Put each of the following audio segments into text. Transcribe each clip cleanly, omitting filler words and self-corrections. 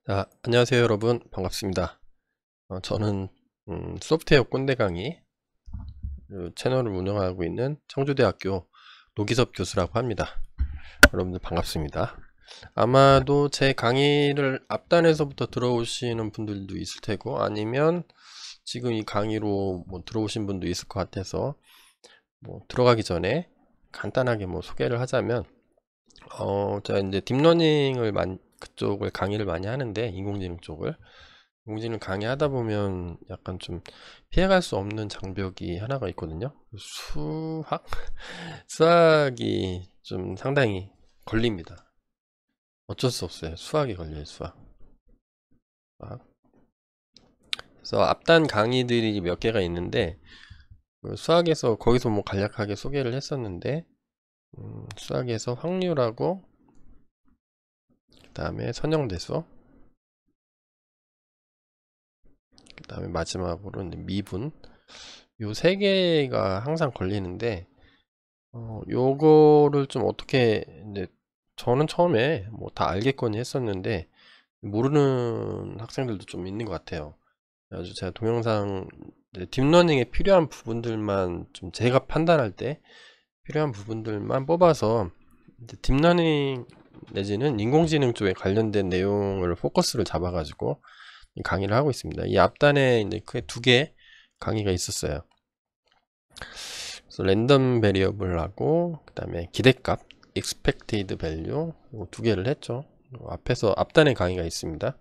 자, 안녕하세요 여러분, 반갑습니다. 저는 소프트웨어 꼰대 강의 그 채널을 운영하고 있는 청주대학교 노기섭 교수라고 합니다. 여러분들 반갑습니다. 아마도 제 강의를 앞단에서부터 들어오시는 분들도 있을 테고, 아니면 지금 이 강의로 들어오신 분도 있을 것 같아서 들어가기 전에 간단하게 소개를 하자면, 제가 이제 딥러닝을 그쪽을 강의를 많이 하는데, 인공지능 쪽을 인공지능 강의하다 보면 약간 좀 피해갈 수 없는 장벽이 하나가 있거든요. 수학? 수학이 좀 상당히 걸립니다. 어쩔 수 없어요. 수학이 걸려요, 수학. 그래서 앞단 강의들이 몇 개가 있는데, 그 수학에서 거기서 간략하게 소개를 했었는데, 수학에서 확률하고, 그 다음에 선형대수, 그 다음에 마지막으로 미분, 요 세 개가 항상 걸리는데, 요거를 좀 어떻게, 이제, 저는 처음에 다 알겠거니 했었는데, 모르는 학생들도 좀 있는 것 같아요. 그래서 제가 동영상, 딥러닝에 필요한 부분들만 좀 제가 판단할 때 필요한 부분들만 뽑아서, 딥러닝 내지는 인공지능 쪽에 관련된 내용을 포커스를 잡아가지고 강의를 하고 있습니다. 이 앞단에 이제 크게 두 개 강의가 있었어요. 그래서 랜덤 베리어블하고 그 다음에 기대값 expected value 두 개를 했죠. 앞에서 앞단에 강의가 있습니다.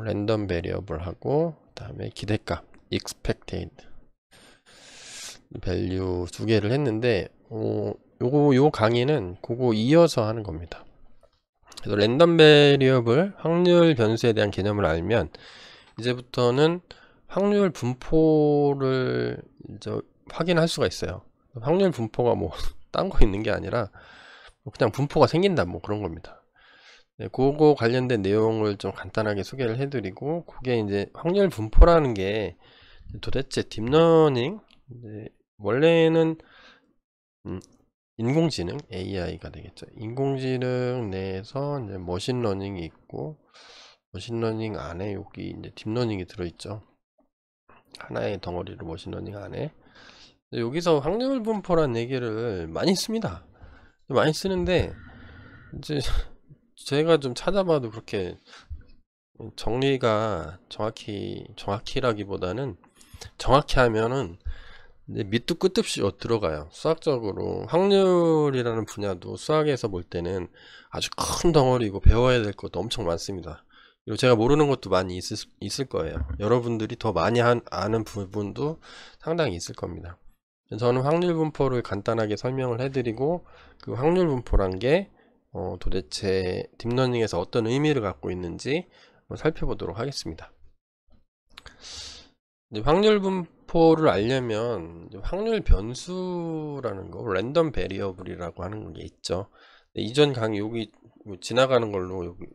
랜덤 베리어블하고 그 다음에 기대값 expected value 두 개를 했는데, 요 강의는 그거 이어서 하는 겁니다. 그래서 랜덤 베리어블 확률 변수에 대한 개념을 알면 이제부터는 확률 분포를 이제 확인할 수가 있어요. 확률 분포가 딴 거 있는 게 아니라 그냥 분포가 생긴다 그런 겁니다. 네, 그거 관련된 내용을 좀 간단하게 소개를 해드리고, 그게 이제 확률 분포라는 게 도대체 딥러닝, 원래는 인공지능 AI가 되겠죠. 인공지능 내에서 이제 머신러닝이 있고, 머신러닝 안에 여기 이제 딥러닝이 들어있죠. 하나의 덩어리로 머신러닝 안에. 여기서 확률 분포란 얘기를 많이 씁니다. 많이 쓰는데 이제 제가 좀 찾아봐도 그렇게 정리가 정확히라기보다는, 정확히 하면은 이제 밑도 끝도 없이 들어가요. 수학적으로 확률이라는 분야도 수학에서 볼 때는 아주 큰 덩어리고 배워야 될 것도 엄청 많습니다. 그리고 제가 모르는 것도 많이 있을 거예요. 여러분들이 더 많이 아는 부분도 상당히 있을 겁니다. 저는 확률 분포를 간단하게 설명을 해드리고, 그 확률 분포란 게 도대체 딥러닝에서 어떤 의미를 갖고 있는지 살펴보도록 하겠습니다. 확률 분포를 알려면 확률 변수라는 거, 랜덤 베리어블이라고 하는 게 있죠. 이전 강의 여기 지나가는 걸로 여기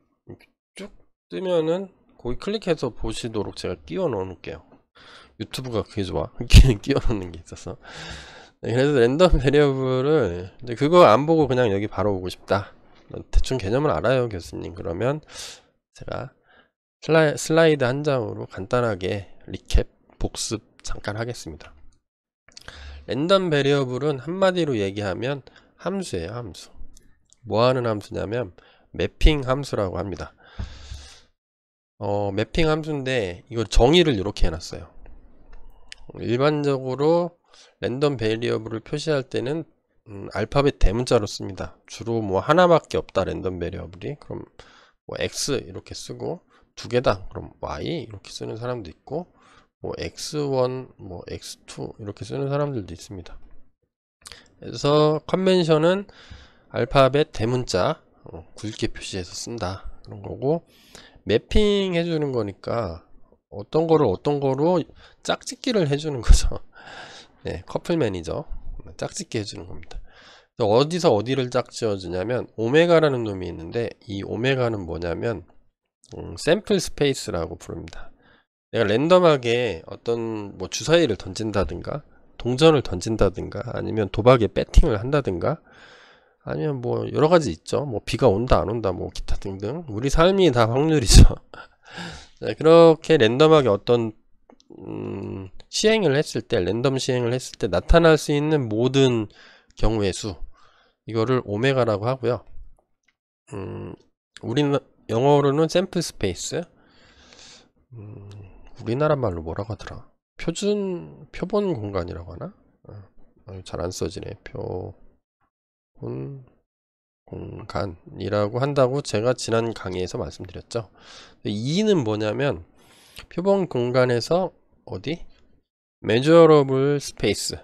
쭉 뜨면은 거기 클릭해서 보시도록 제가 끼워 넣어 놓을게요. 유튜브가 그게 좋아. 끼워 넣는 게 있어서. 그래서 랜덤 베리어블을 그거 안 보고 그냥 여기 바로 오고 싶다, 대충 개념을 알아요 교수님, 그러면 제가 슬라이드 한 장으로 간단하게 리캡 복습 잠깐 하겠습니다. 랜덤 베리어블은 한마디로 얘기하면 함수예요. 함수. 뭐하는 함수냐면 매핑 함수라고 합니다. 매핑 함수인데 이거 정의를 이렇게 해놨어요. 일반적으로 랜덤 베리어블을 표시할 때는 알파벳 대문자로 씁니다. 주로 하나밖에 없다, 랜덤 베리어블이. 그럼 x 이렇게 쓰고, 두 개다 그럼 y 이렇게 쓰는 사람도 있고, x1 x2 이렇게 쓰는 사람들도 있습니다. 그래서 컨벤션은 알파벳 대문자 굵게 표시해서 쓴다, 그런 거고, 매핑 해주는 거니까 어떤 거로 짝짓기를 해주는 거죠. 네, 커플 매니저 짝짓기 해주는 겁니다. 어디서 어디를 짝지어 주냐면 오메가라는 놈이 있는데, 이 오메가는 뭐냐면 샘플 스페이스라고 부릅니다. 내가 랜덤하게 어떤 주사위를 던진다든가 동전을 던진다든가 아니면 도박에 배팅을 한다든가 아니면 뭐 여러 가지 있죠. 뭐 비가 온다 안 온다 뭐 기타 등등. 우리 삶이 다 확률이죠. 네, 그렇게 랜덤하게 어떤 시행을 했을 때, 랜덤 시행을 했을 때 나타날 수 있는 모든 경우의 수, 이거를 오메가라고 하고요. 우리는 영어로는 샘플 스페이스, 우리나라 말로 뭐라고 하더라? 표본 공간이라고 하나? 잘 안 써지네. 표본 공간이라고 한다고 제가 지난 강의에서 말씀드렸죠. 이는 뭐냐면 표본 공간에서 어디? measurable space,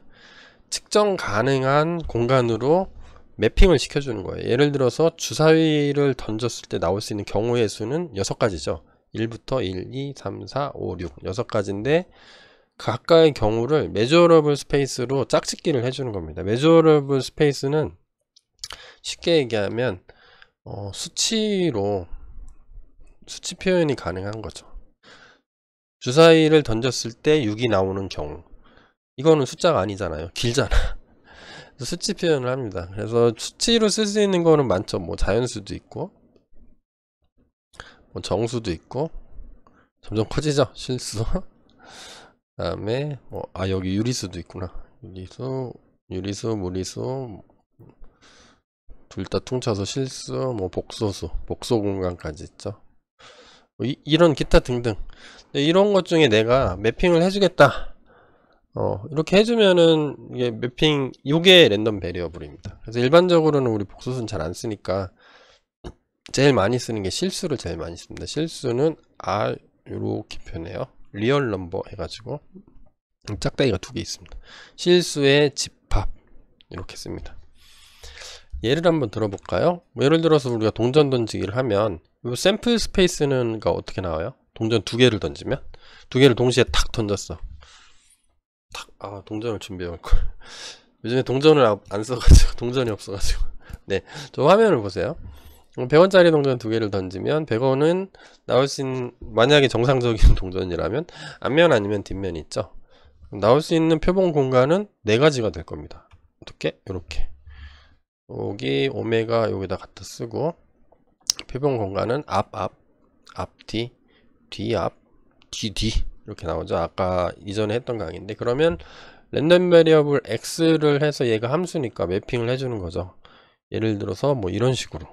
측정 가능한 공간으로 매핑을 시켜주는 거예요. 예를 들어서 주사위를 던졌을 때 나올 수 있는 경우의 수는 6가지죠. 1부터 1, 2, 3, 4, 5, 6 6가지인데 각각의 경우를 measurable space로 짝짓기를 해주는 겁니다. measurable space는 쉽게 얘기하면 수치로 수치 표현이 가능한 거죠. 주사위를 던졌을 때 6이 나오는 경우, 이거는 숫자가 아니잖아요. 길잖아. 수치 표현을 합니다. 그래서 수치로 쓸 수 있는 거는 많죠. 뭐 자연수도 있고 뭐 정수도 있고, 점점 커지죠. 실수. 그 다음에 여기 유리수도 있구나. 유리수, 무리수 둘 다 퉁쳐서 실수, 뭐 복소수, 복소 공간까지 있죠. 이런 기타 등등. 이런 것 중에 내가 매핑을 해주겠다. 이렇게 해주면은 이게 매핑, 요게 랜덤 베리어블입니다. 그래서 일반적으로는 우리 복소수는 잘 안 쓰니까 제일 많이 쓰는 게 실수를 제일 많이 씁니다. 실수는 R 요렇게 표현해요. 리얼 넘버 해가지고 짝대기가 2개 있습니다. 실수의 집합 이렇게 씁니다. 예를 한번 들어볼까요? 예를 들어서 우리가 동전 던지기를 하면 이 샘플 스페이스는 어떻게 나와요? 동전 2개를 던지면 2개를 동시에 탁 던졌어. 동전을 준비해 올걸. 요즘에 동전을 안 써가지고 동전이 없어가지고. 네, 저 화면을 보세요. 100원짜리 동전 2개를 던지면 100원은 나올 수 있는, 만약에 정상적인 동전이라면 앞면 아니면 뒷면 있죠. 나올 수 있는 표본 공간은 4가지가 될 겁니다. 어떻게? 이렇게 여기 오메가 여기다 갖다 쓰고, 표본 공간은 앞뒤, 뒤앞, 뒤 이렇게 나오죠. 아까 이전에 했던 강의인데, 그러면 랜덤 베리어블 x를 해서 얘가 함수니까 매핑을 해주는 거죠. 예를 들어서 뭐 이런 식으로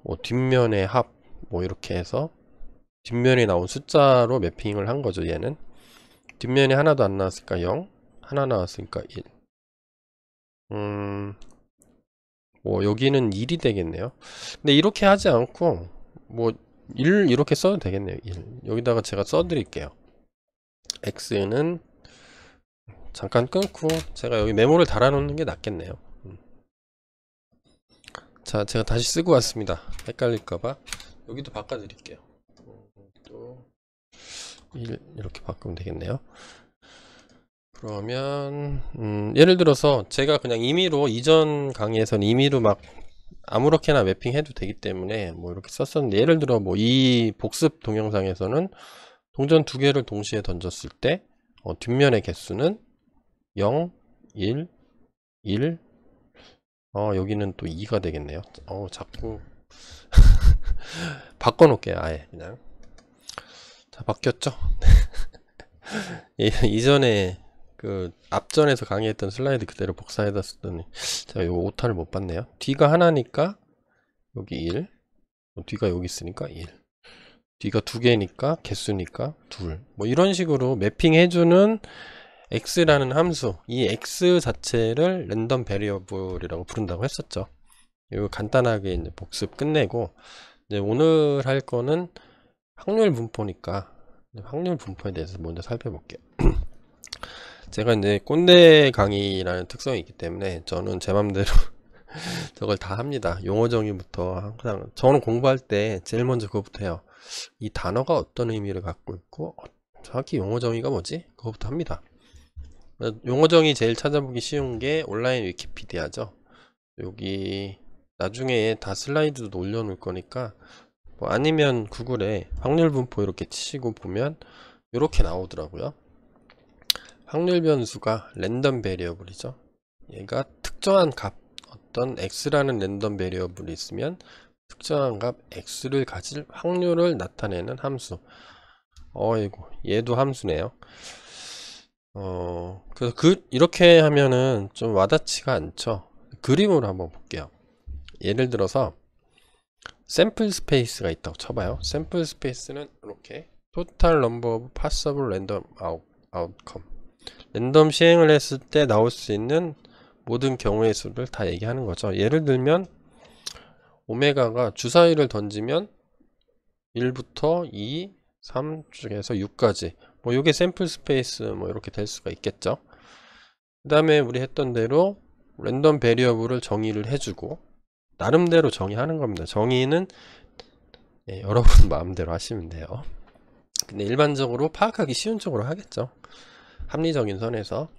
뭐 뒷면의 합 뭐 이렇게 해서 뒷면에 나온 숫자로 매핑을 한 거죠. 얘는 뒷면에 하나도 안 나왔으니까 0, 하나 나왔으니까 1. 뭐 여기는 1이 되겠네요. 근데 이렇게 하지 않고 뭐 1 이렇게 써도 되겠네요. 1 여기다가 제가 써드릴게요. x는 잠깐 끊고 제가 여기 메모를 달아 놓는 게 낫겠네요. 자, 제가 다시 쓰고 왔습니다. 헷갈릴까봐 여기도 바꿔 드릴게요. 또 1 이렇게 바꾸면 되겠네요. 그러면 예를 들어서 제가 그냥 임의로, 이전 강의에서는 임의로 막 아무렇게나 매핑해도 되기 때문에 뭐 이렇게 썼었는데, 예를 들어 뭐 이 복습 동영상에서는 동전 2개를 동시에 던졌을 때 뒷면의 개수는 0, 1, 1, 여기는 또 2가 되겠네요. 자꾸 바꿔놓을게요. 아예 그냥. 자, 바뀌었죠? 이전에 그 앞전에서 강의했던 슬라이드 그대로 복사해다 쓰더니 제가 이거 오타를 못 봤네요. 뒤가 하나니까 여기 1, 뒤가 여기 있으니까 1, 뒤가 2개니까 개수니까 2, 뭐 이런 식으로 매핑해주는 x라는 함수, 이 x 자체를 랜덤 베리어블이라고 부른다고 했었죠. 이거 간단하게 이제 복습 끝내고, 이제 오늘 할 거는 확률 분포니까 확률 분포에 대해서 먼저 살펴볼게요. 제가 이제 꼰대 강의라는 특성이 있기 때문에 저는 제 맘대로 저걸 다 합니다. 용어 정의부터 항상, 저는 공부할 때 제일 먼저 그거부터 해요. 이 단어가 어떤 의미를 갖고 있고 정확히 용어 정의가 뭐지? 그거부터 합니다. 용어 정의 제일 찾아보기 쉬운 게 온라인 위키피디아죠. 여기 나중에 다 슬라이드도 올려놓을 거니까, 뭐 아니면 구글에 확률 분포 이렇게 치시고 보면 이렇게 나오더라고요. 확률 변수가 랜덤 베리어블이죠. 얘가 특정한 값, 어떤 x라는 랜덤 베리어블이 있으면 특정한 값 x를 가질 확률을 나타내는 함수. 어이구, 얘도 함수네요. 그래서 이렇게 하면은 좀 와닿지가 않죠. 그림으로 한번 볼게요. 예를 들어서 샘플 스페이스가 있다고 쳐봐요. 샘플 스페이스는 이렇게 total number of possible random outcome, 랜덤 시행을 했을 때 나올 수 있는 모든 경우의 수를 다 얘기하는 거죠. 예를 들면 오메가가 주사위를 던지면 1부터 2, 3 중에서 6까지, 뭐 요게 샘플 스페이스 뭐 이렇게 될 수가 있겠죠. 그 다음에 우리 했던 대로 랜덤 베리어블을 정의를 해주고 나름대로 정의하는 겁니다. 정의는 여러분 마음대로 하시면 돼요. 근데 일반적으로 파악하기 쉬운 쪽으로 하겠죠. 합리적인 선에서.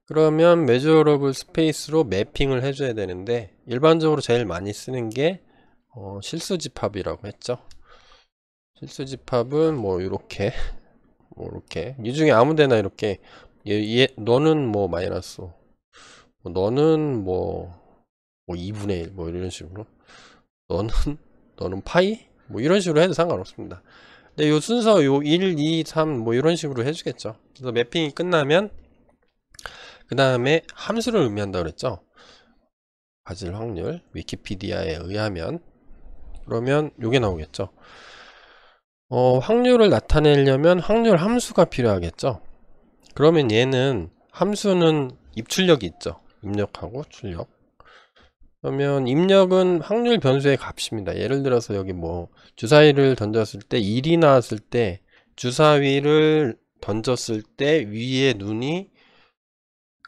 그러면 measurable space로 매핑을 해줘야 되는데 일반적으로 제일 많이 쓰는 게 실수집합이라고 했죠. 실수집합은 뭐 이렇게 이 중에 아무데나 이렇게 너는 뭐 마이너스, 너는 뭐 2분의 1 뭐 이런 식으로, 너는 파이 뭐 이런 식으로 해도 상관없습니다. 근데 요 순서 요 1, 2, 3 뭐 이런 식으로 해주겠죠. 그래서 매핑이 끝나면 그 다음에 함수를 의미한다고 그랬죠. 가질 확률, 위키피디아에 의하면. 그러면 요게 나오겠죠. 확률을 나타내려면 확률 함수가 필요하겠죠. 그러면 얘는 함수는 입출력이 있죠. 입력하고 출력. 그러면 입력은 확률 변수의 값입니다. 예를 들어서 여기 뭐 주사위를 던졌을 때 1이 나왔을 때, 주사위를 던졌을 때 위에 눈이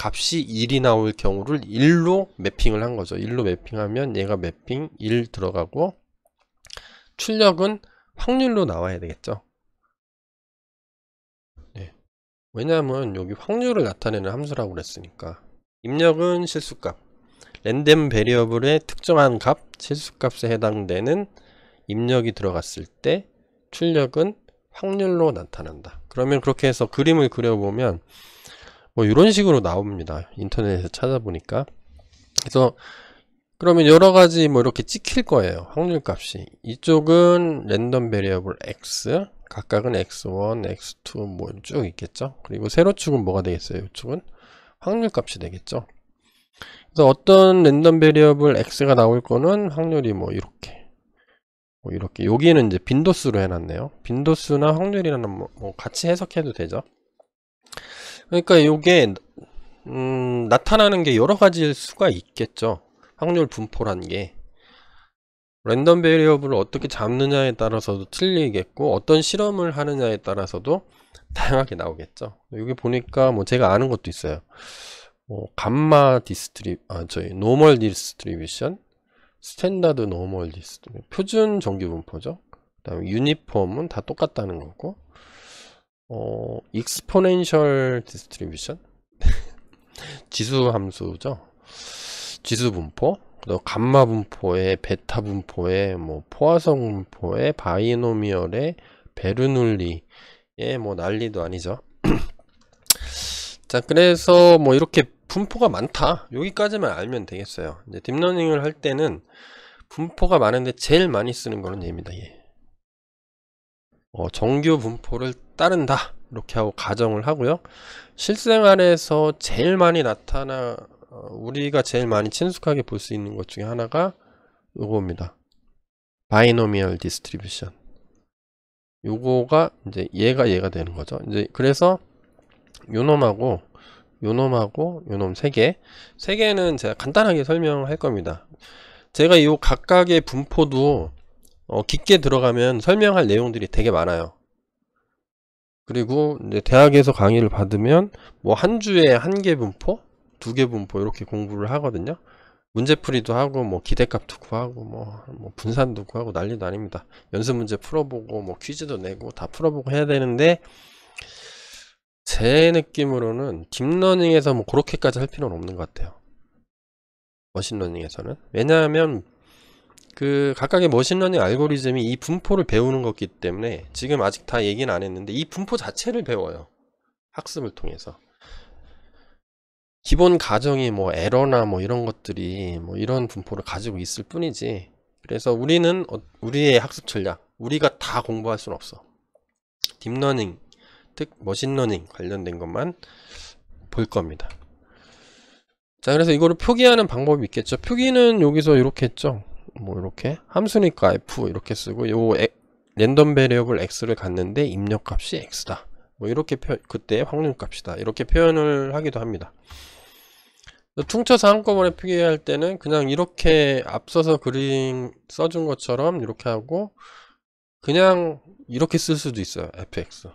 값이 1이 나올 경우를 1로 매핑을 한 거죠. 1로 매핑하면 얘가 매핑 1 들어가고, 출력은 확률로 나와야 되겠죠. 네. 왜냐하면 여기 확률을 나타내는 함수라고 그랬으니까. 입력은 실수값, 랜덤 베리어블의 특정한 값, 실수값에 해당되는 입력이 들어갔을 때 출력은 확률로 나타난다. 그러면 그렇게 해서 그림을 그려보면 뭐 이런 식으로 나옵니다. 인터넷에서 찾아보니까. 그래서 그러면 여러가지 뭐 이렇게 찍힐 거예요. 확률 값이. 이쪽은 랜덤 베리어블 x, 각각은 x1, x2 뭐 쭉 있겠죠. 그리고 세로축은 뭐가 되겠어요? 이쪽은 확률 값이 되겠죠. 그래서 어떤 랜덤 베리어블 x가 나올 거는 확률이 뭐 이렇게 여기는 이제 빈도수로 해놨네요. 빈도수나 확률이라는 뭐 같이 해석해도 되죠. 그러니까 요게 나타나는 게 여러 가지일 수가 있겠죠. 확률 분포란 게 랜덤 베리어블을 어떻게 잡느냐에 따라서도 틀리겠고, 어떤 실험을 하느냐에 따라서도 다양하게 나오겠죠. 여기 보니까 뭐 제가 아는 것도 있어요. 감마 노멀 디스트리뷰션, 스탠다드 노멀 디스트리뷰션, 표준 정규 분포죠. 그 다음에 유니폼은 다 똑같다는 거고, 익스포넨셜 디스트리뷰션 지수 함수죠. 지수 분포, 그리고 감마 분포에 베타 분포에 뭐 포화성 분포에 바이노미얼에 베르눌리에 뭐 난리도 아니죠. 자, 그래서 뭐 이렇게 분포가 많다, 여기까지만 알면 되겠어요. 이제 딥러닝을 할 때는 분포가 많은데 제일 많이 쓰는 거는 얘입니다. 얘. 정규 분포를 따른다 이렇게 하고 가정을 하고요. 실생활에서 제일 많이 우리가 제일 많이 친숙하게 볼 수 있는 것 중에 하나가 요겁니다. 바이노미얼 디스트리뷰션. 요거가 이제 얘가 되는 거죠. 이제 그래서 요놈하고 요놈 3개는 제가 간단하게 설명할 겁니다. 제가 이 각각의 분포도 깊게 들어가면 설명할 내용들이 되게 많아요. 그리고 이제 대학에서 강의를 받으면 뭐 한 주에 1개 분포, 2개 분포 이렇게 공부를 하거든요. 문제풀이도 하고 뭐 기대값도 구하고 뭐 분산도 구하고 난리도 아닙니다. 연습 문제 풀어보고 뭐 퀴즈도 내고 다 풀어보고 해야 되는데, 제 느낌으로는 딥러닝에서 뭐 그렇게까지 할 필요는 없는 것 같아요. 머신러닝에서는. 왜냐하면 그 각각의 머신러닝 알고리즘이 이 분포를 배우는 거기 때문에, 지금 아직 다 얘기는 안 했는데 이 분포 자체를 배워요. 학습을 통해서. 기본 가정이 뭐 에러나 뭐 이런 것들이 뭐 이런 분포를 가지고 있을 뿐이지. 그래서 우리는 우리의 학습 전략, 우리가 다 공부할 수는 없어. 딥러닝, 즉 머신러닝 관련된 것만 볼 겁니다. 자, 그래서 이거를 표기하는 방법이 있겠죠. 표기는 여기서 이렇게 했죠. 뭐 이렇게 함수니까 f 이렇게 쓰고, 요 랜덤 베리어블 x를 갖는데 입력값이 x다. 뭐 이렇게 그때 확률값이다. 이렇게 표현을 하기도 합니다. 퉁쳐서 한꺼번에 표기할 때는 그냥 이렇게 앞서서 그림 써준 것처럼 이렇게 하고 그냥 이렇게 쓸 수도 있어요. fx.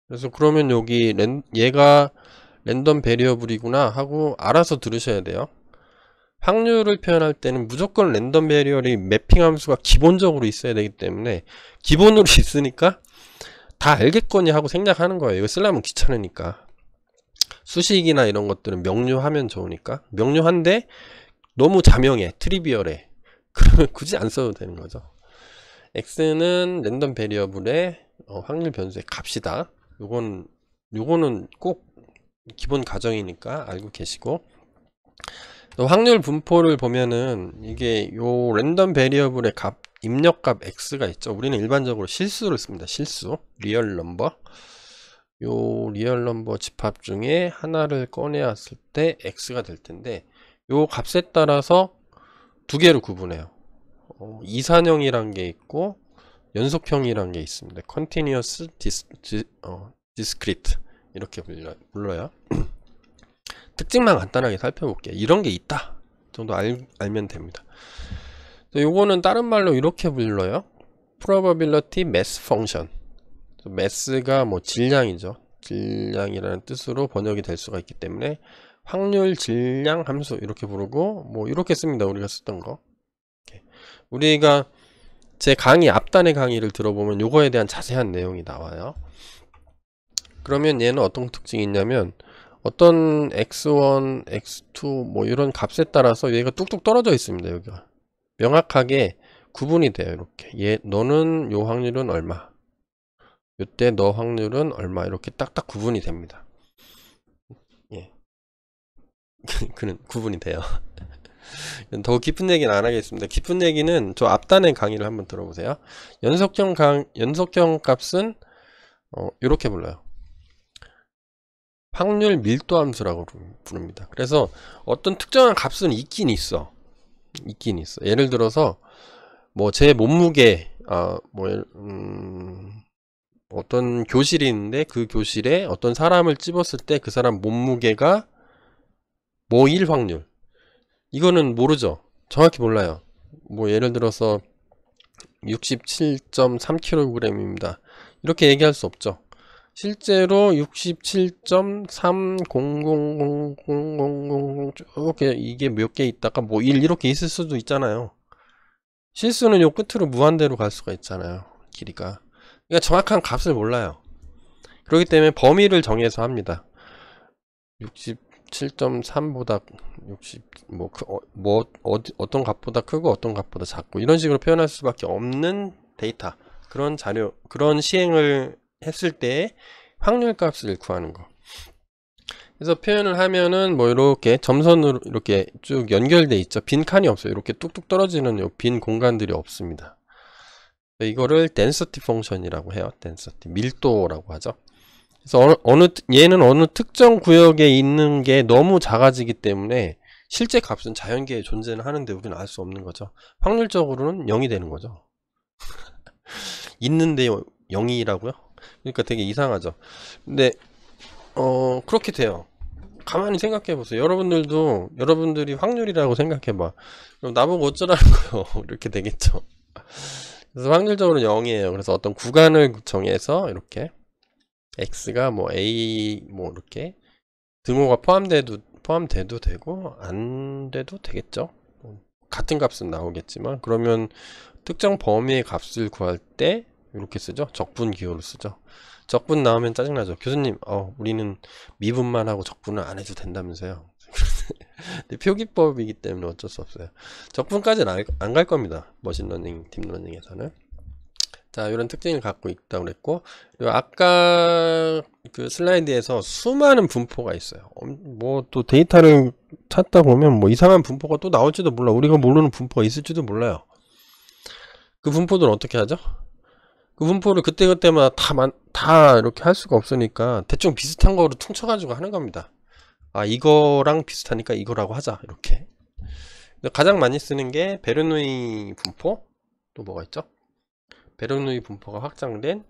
그래서 그러면 여기 얘가 랜덤 베리어블이구나 하고 알아서 들으셔야 돼요. 확률을 표현할 때는 무조건 랜덤 베리어블이 매핑 함수가 기본적으로 있어야 되기 때문에 기본으로 있으니까 다 알겠거니 하고 생략하는 거예요. 이거 쓰려면 귀찮으니까. 수식이나 이런 것들은 명료하면 좋으니까. 명료한데 너무 자명해, 트리비얼해. 그러면 굳이 안 써도 되는 거죠. x는 랜덤 베리어블의 확률 변수의 값이다. 요거는 꼭 기본 가정이니까 알고 계시고, 또 확률 분포를 보면은 이게 요 랜덤 베리어블의 값, 입력값 x가 있죠. 우리는 일반적으로 실수를 씁니다. 실수, 리얼 넘버. 요 리얼 넘버 집합 중에 하나를 꺼내왔을 때 x가 될 텐데, 요 값에 따라서 두 개로 구분해요. 이산형이란 게 있고 연속형이란 게 있습니다. continuous, discrete 이렇게 불러요. 특징만 간단하게 살펴볼게요. 이런 게 있다 정도 알면 됩니다. 요거는 다른 말로 이렇게 불러요. probability mass function. mass가 뭐 질량이죠. 질량이라는 뜻으로 번역이 될 수가 있기 때문에 확률 질량 함수 이렇게 부르고, 뭐 이렇게 씁니다. 우리가 쓰던 거. 우리가 제 강의 앞단의 강의를 들어보면 요거에 대한 자세한 내용이 나와요. 그러면 얘는 어떤 특징이 있냐면, 어떤 x1, x2 뭐 이런 값에 따라서 얘가 뚝뚝 떨어져 있습니다. 여기가 명확하게 구분이 돼요. 이렇게 너는 요 확률은 얼마, 요때 너 확률은 얼마, 이렇게 딱딱 구분이 됩니다. 예. 그는 구분이 돼요. 더 깊은 얘기는 안 하겠습니다. 깊은 얘기는 저 앞단의 강의를 한번 들어보세요. 연속형 값은 이렇게 불러요. 확률 밀도 함수라고 부릅니다. 그래서 어떤 특정한 값은 있긴 있어. 예를 들어서 뭐 제 몸무게, 어떤 교실이 있는데 그 교실에 어떤 사람을 집었을 때 그 사람 몸무게가 뭐일 확률, 이거는 모르죠. 정확히 몰라요. 뭐 예를 들어서 67.3kg입니다. 이렇게 얘기할 수 없죠. 실제로 67.3000000 쭉 이게 몇 개 있다가 뭐 1 이렇게 있을 수도 있잖아요. 실수는 요 끝으로 무한대로 갈 수가 있잖아요. 길이가. 그러니까 정확한 값을 몰라요. 그렇기 때문에 범위를 정해서 합니다. 67.3보다 60 어떤 값보다 크고 어떤 값보다 작고 이런 식으로 표현할 수밖에 없는 데이터, 그런 자료, 그런 시행을 했을 때 확률 값을 구하는 거. 그래서 표현을 하면은 뭐 이렇게 점선으로 이렇게 쭉 연결돼 있죠. 빈 칸이 없어요. 이렇게 뚝뚝 떨어지는 요 빈 공간들이 없습니다. 이거를 density 펑션이라고 해요. density, 밀도라고 하죠. 그래서 얘는 어느 특정 구역에 있는 게 너무 작아지기 때문에 실제 값은 자연계에 존재는 하는데 우리는 알 수 없는 거죠. 확률적으로는 0이 되는 거죠. 있는데 0이라고요? 그러니까 되게 이상하죠. 근데 그렇게 돼요. 가만히 생각해 보세요. 여러분들이 확률이라고 생각해 봐. 그럼 나보고 어쩌라는 거요. 이렇게 되겠죠. 그래서 확률적으로 0이에요. 그래서 어떤 구간을 정해서 이렇게 x가 뭐 a 뭐 이렇게 등호가 포함돼도 되고 안 돼도 되겠죠. 같은 값은 나오겠지만, 그러면 특정 범위의 값을 구할 때 이렇게 쓰죠. 적분 기호를 쓰죠. 적분 나오면 짜증나죠. 교수님, 우리는 미분만 하고 적분을 안 해도 된다면서요. 근데 표기법이기 때문에 어쩔 수 없어요. 적분까지는 안 갈 겁니다. 머신러닝, 딥러닝에서는. 자, 이런 특징을 갖고 있다고 그랬고, 그리고 아까 그 슬라이드에서 수많은 분포가 있어요. 뭐 또 데이터를 찾다 보면 뭐 이상한 분포가 또 나올지도 몰라. 우리가 모르는 분포가 있을지도 몰라요. 그 분포들은 어떻게 하죠? 그 분포를 그때그때마다 다 이렇게 할 수가 없으니까 대충 비슷한 거로 퉁쳐가지고 하는 겁니다. 아, 이거랑 비슷하니까 이거라고 하자, 이렇게. 가장 많이 쓰는 게 베르누이 분포. 또 뭐가 있죠? 베르누이 분포가 확장된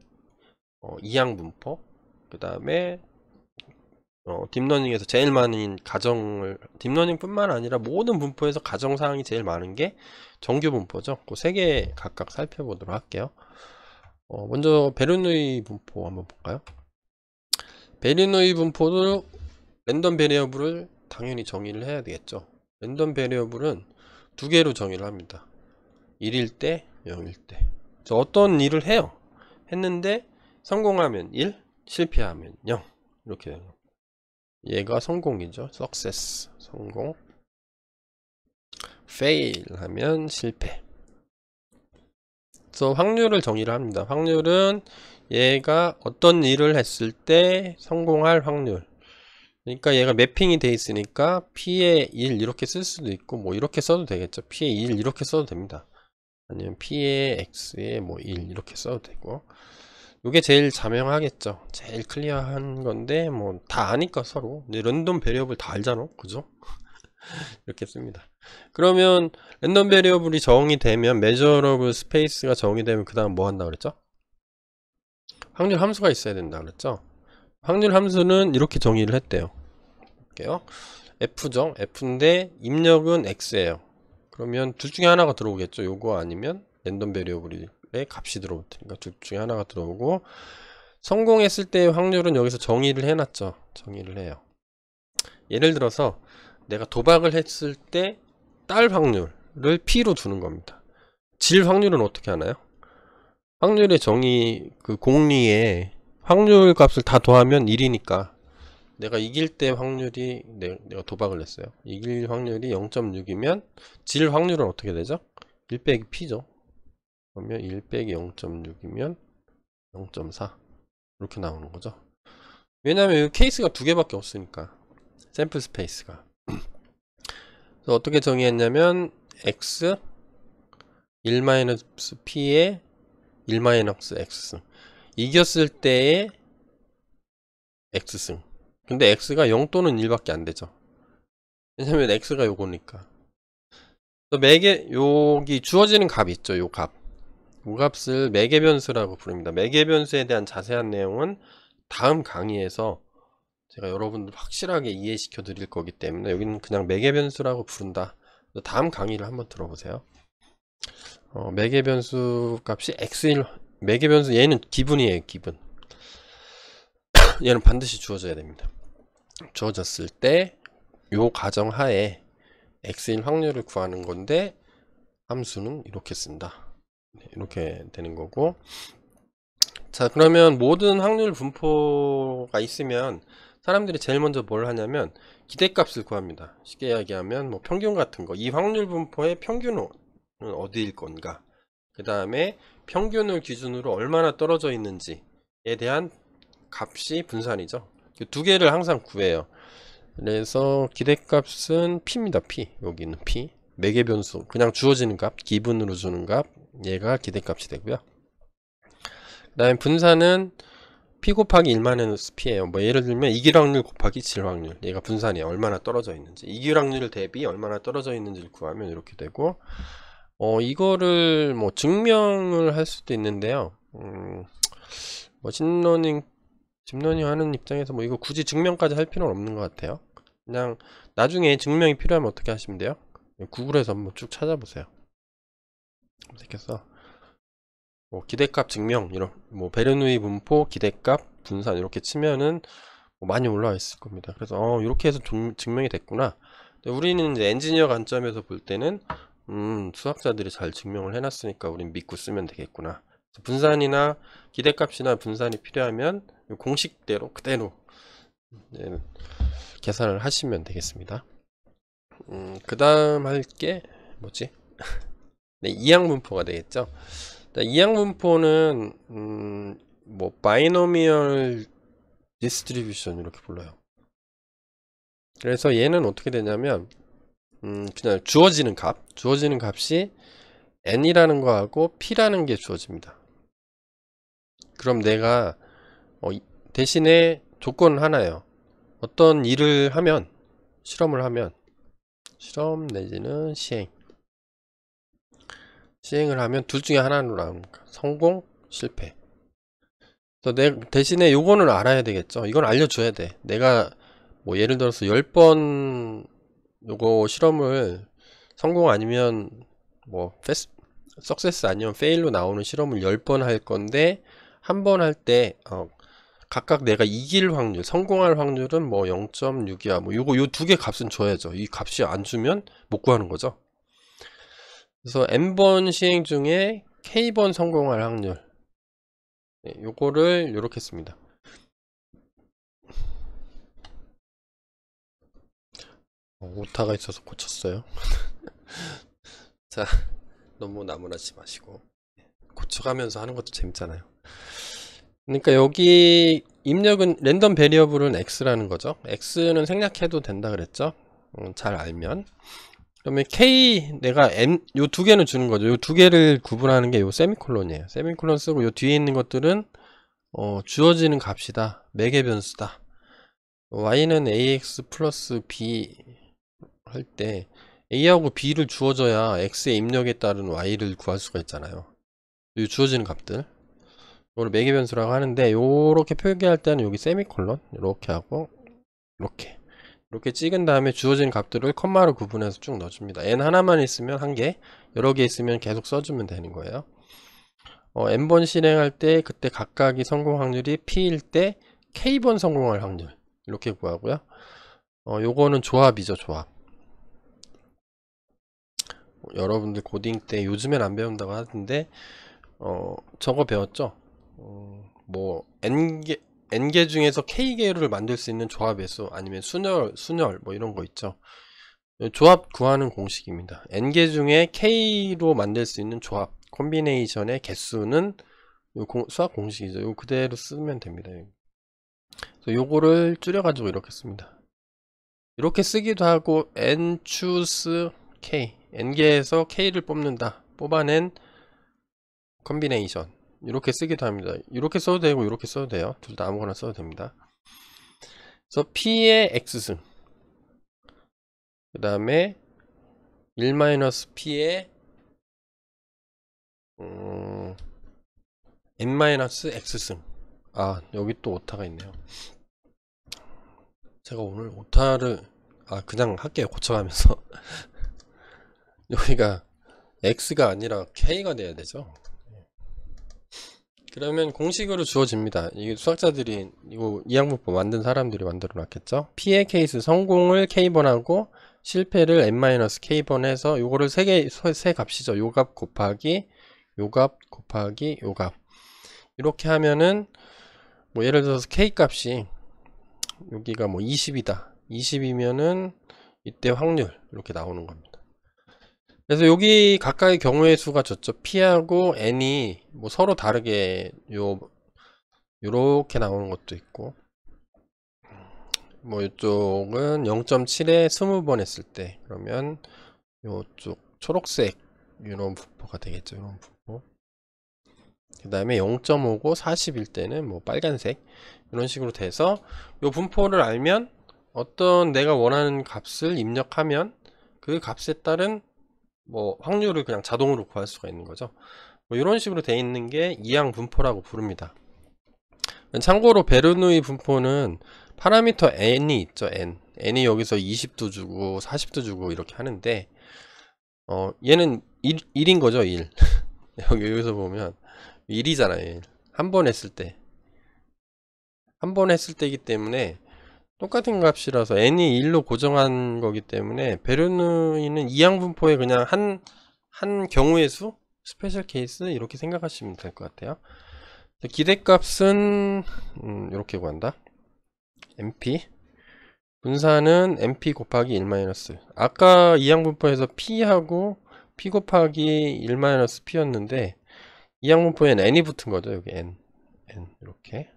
이항 분포. 그 다음에 딥러닝에서 제일 많은 가정을, 딥러닝 뿐만 아니라 모든 분포에서 가정사항이 제일 많은 게 정규 분포죠. 그 세 개 각각 살펴보도록 할게요. 먼저 베르누이 분포 한번 볼까요? 베르누이 분포도 랜덤 베리어블을 당연히 정의를 해야 되겠죠. 랜덤 베리어블은 두 개로 정의를 합니다. 1일 때, 0일 때. 어떤 일을 해요. 했는데 성공하면 1, 실패하면 0. 이렇게 되는 겁니다. 얘가 성공이죠. success, 성공. fail 하면 실패. 그래서 확률을 정의를 합니다. 확률은 얘가 어떤 일을 했을 때 성공할 확률. 그러니까 얘가 매핑이 돼 있으니까 P의 1 이렇게 쓸 수도 있고 뭐 이렇게 써도 되겠죠. P의 1 이렇게 써도 됩니다. 아니면 P의 X의 뭐 1 이렇게 써도 되고. 이게 제일 자명하겠죠. 제일 클리어한 건데 뭐 다 아니까 서로. 이제 랜덤 베리어블 다 알잖아. 그죠? 이렇게 씁니다. 그러면 랜덤 베리어블이 정의 되면 measurable space가 정의 되면 그 다음 뭐 한다 그랬죠? 확률 함수가 있어야 된다 그랬죠? 확률 함수는 이렇게 정의를 했대요. 볼게요. F죠. F인데 입력은 X예요. 그러면 둘 중에 하나가 들어오겠죠. 요거 아니면 랜덤 베리어블의 값이 들어올 테니까 둘 중에 하나가 들어오고, 성공했을 때의 확률은 여기서 정의를 해놨죠. 정의를 해요. 예를 들어서 내가 도박을 했을 때 딸 확률을 P로 두는 겁니다. 질 확률은 어떻게 하나요? 확률의 정의, 그 공리에 확률 값을 다 더하면 1이니까 내가 이길 때 확률이, 내가 도박을 했어요. 이길 확률이 0.6이면 질 확률은 어떻게 되죠? 1 빼기 P죠. 그러면 1 빼기 0.6이면 0.4 이렇게 나오는 거죠. 왜냐면 이 케이스가 두 개밖에 없으니까, 샘플 스페이스가. 그래서 어떻게 정의했냐면 X 1-P에 1-X승, 이겼을 때의 X승. 근데 X가 0 또는 1밖에 안 되죠. 왜냐면 X가 요거니까. 여기 주어지는 값이 있죠. 요 값. 요 값을 매개변수라고 부릅니다. 매개변수에 대한 자세한 내용은 다음 강의에서 제가 여러분들 확실하게 이해시켜 드릴 거기 때문에 여기는 그냥 매개변수라고 부른다. 다음 강의를 한번 들어보세요. 매개변수 값이 x1, 매개변수 얘는 기분이에요. 기분. 얘는 반드시 주어져야 됩니다. 주어졌을 때 요 가정하에 x1 확률을 구하는 건데 함수는 이렇게 쓴다. 이렇게 되는 거고. 자, 그러면 모든 확률 분포가 있으면 사람들이 제일 먼저 뭘 하냐면 기대값을 구합니다. 쉽게 이야기하면 뭐 평균 같은 거, 이 확률 분포의 평균은 어디일 건가, 그 다음에 평균을 기준으로 얼마나 떨어져 있는지에 대한 값이 분산이죠. 두 개를 항상 구해요. 그래서 기대값은 P입니다. P. 여기는 P. 매개변수, 그냥 주어지는 값, 기분으로 주는 값, 얘가 기대값이 되고요. 그 다음에 분산은 P 곱하기 1-P예요. 뭐 예를 들면 이길 확률 곱하기 질 확률, 얘가 분산이에요. 얼마나 떨어져 있는지, 이길 확률 대비 얼마나 떨어져 있는지를 구하면 이렇게 되고, 이거를 뭐 증명을 할 수도 있는데요. 뭐 딥러닝 하는 입장에서 뭐 이거 굳이 증명까지 할 필요는 없는 것 같아요. 그냥 나중에 증명이 필요하면 어떻게 하시면 돼요? 구글에서 한번 쭉 찾아보세요. 검색해서 뭐 기대값 증명, 이런 뭐 베르누이 분포 기대값 분산 이렇게 치면은 뭐 많이 올라와 있을 겁니다. 그래서 이렇게 해서 증명이 됐구나. 우리는 이제 엔지니어 관점에서 볼 때는 수학자들이 잘 증명을 해놨으니까 우린 믿고 쓰면 되겠구나. 분산이나 기대값이나 분산이 필요하면 공식대로 그대로 계산을 하시면 되겠습니다. 그 다음 할 게 뭐지? 네, 이항분포가 되겠죠. 이항분포는 뭐 바이노미얼 디스트리뷰션 이렇게 불러요. 그래서 얘는 어떻게 되냐면 그냥 주어지는 값이 n이라는 거하고 p라는 게 주어집니다. 그럼 내가 대신에 조건 하나예요. 어떤 일을 하면, 실험을 하면, 실험 내지는 시행을 하면 둘 중에 하나로 나옵니다. 성공, 실패. 대신에 요거는 알아야 되겠죠. 이건 알려줘야 돼. 내가 뭐 예를 들어서 10번 요거 실험을 성공 아니면 뭐 석세스 아니면 페일로 나오는 실험을 10번 할 건데 한 번 할 때 각각 내가 이길 확률, 성공할 확률은 뭐 0.6이야. 뭐 요거 요 두 개 값은 줘야죠. 이 값이 안 주면 못 구하는 거죠. 그래서 n번 시행 중에 k번 성공할 확률. 네, 요거를 요렇게 씁니다. 오타가 있어서 고쳤어요. 자, 너무 나무라지 마시고 고쳐가면서 하는 것도 재밌잖아요. 그러니까 여기 입력은 랜덤 베리어블은 x라는 거죠. x는 생략해도 된다 그랬죠. 잘 알면. 그러면 k 내가 n 요 두 개는 주는 거죠. 요 두 개를 구분하는 게 요 세미콜론이에요. 세미콜론 쓰고 요 뒤에 있는 것들은 주어지는 값이다. 매개 변수다. y는 ax 플러스 b 할 때 a하고 b를 주어줘야 x의 입력에 따른 y를 구할 수가 있잖아요. 이 주어지는 값들 이걸 매개 변수라고 하는데 요렇게 표기할 때는 여기 세미콜론 이렇게 하고 이렇게 찍은 다음에 주어진 값들을 컴마로 구분해서 쭉 넣어줍니다. n 하나만 있으면 한 개, 여러 개 있으면 계속 써주면 되는 거예요. n번 실행할 때 그때 각각이 성공 확률이 p일 때 k번 성공할 확률 이렇게 구하고요. 요거는 조합이죠. 조합. 여러분들 고딩 때 요즘엔 안 배운다고 하던데 저거 배웠죠? 뭐 n개 중에서 k개를 만들 수 있는 조합의 수 아니면 순열 뭐 이런 거 있죠. 조합 구하는 공식입니다. n개 중에 k로 만들 수 있는 조합 콤비네이션의 개수는 수학 공식이죠. 요 그대로 쓰면 됩니다. 그래서 요거를 줄여 가지고 이렇게 씁니다. 이렇게 쓰기도 하고 n choose k n개에서 k를 뽑아낸 콤비네이션 이렇게 쓰기도 합니다. 이렇게 써도 되고 이렇게 써도 돼요. 둘 다 아무거나 써도 됩니다. 그래서 p의 x승 그 다음에 1-p의 n-x승. 여기 또 오타가 있네요. 제가 오늘 오타를 그냥 할게요. 고쳐가면서 여기가 x가 아니라 k가 돼야 되죠. 그러면 공식으로 주어집니다. 이게 수학자들이 이거 이항분법 만든 사람들이 만들어 놨겠죠. P의 케이스 성공을 K번하고 실패를 n-K번 해서 요거를 세 값이죠. 요 값 곱하기 요 값 곱하기 요 값 이렇게 하면은 뭐 예를 들어서 K 값이 여기가 뭐 20이다. 20이면은 이때 확률 이렇게 나오는 겁니다. 그래서 여기 각각의 경우의 수가 줬죠. P하고 N이 뭐 서로 다르게 요렇게 나오는 것도 있고 뭐 이쪽은 0.7에 20번 했을 때 그러면 요쪽 초록색 이런 분포가 되겠죠. 이런 분포. 그 다음에 0.5고 40일 때는 뭐 빨간색 이런 식으로 돼서 요 분포를 알면 어떤 내가 원하는 값을 입력하면 그 값에 따른 뭐 확률을 그냥 자동으로 구할 수가 있는 거죠. 뭐 이런 식으로 돼 있는 게 이항 분포라고 부릅니다. 참고로 베르누이 분포는 파라미터 n이 있죠. n이 여기서 20도 주고 40도 주고 이렇게 하는데 얘는 1인 거죠. 1 여기서 보면 1이잖아요. 한 번 했을 때 한 번 했을 때이기 때문에 똑같은 값이라서 n이 1로 고정한 거기 때문에 베르누이는 이항 분포의 그냥 한 경우의 수 스페셜 케이스 이렇게 생각하시면 될 것 같아요. 기대값은 이렇게 구한다. mp 분사는 mp 곱하기 1 아까 이항 분포에서 p하고 p 곱하기 1 p였는데 이항 분포엔 n이 붙은 거죠. 여기 n 이렇게.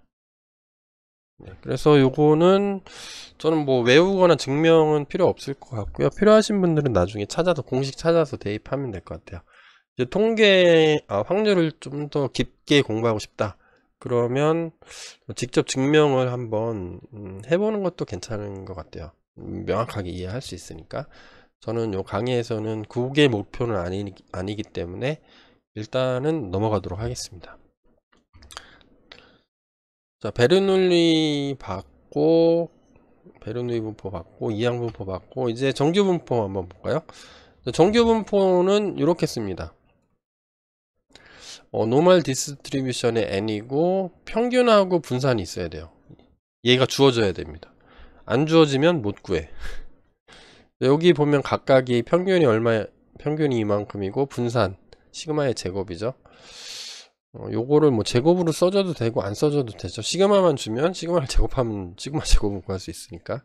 네, 그래서 요거는 저는 뭐 외우거나 증명은 필요 없을 것 같고요. 필요하신 분들은 나중에 찾아서 공식 찾아서 대입하면 될 것 같아요. 이제 확률을 좀 더 깊게 공부하고 싶다. 그러면 직접 증명을 한번 해보는 것도 괜찮은 것 같아요. 명확하게 이해할 수 있으니까. 저는 요 강의에서는 그게 목표는 아니기 때문에 일단은 넘어가도록 하겠습니다. 자, 베르놀리 분포 받고 이항 분포 받고 이제 정규 분포 한번 볼까요? 정규 분포는 이렇게 씁니다. 노멀 디스트리뷰션의 n이고 평균하고 분산이 있어야 돼요. 얘가 주어져야 됩니다. 안 주어지면 못 구해. 여기 보면 각각이 평균이 이만큼이고 분산 시그마의 제곱이죠. 요거를 뭐 제곱으로 써줘도 되고 안 써줘도 되죠. 시그마만 주면 시그마를 제곱하면 시그마 제곱을 구할 수 있으니까.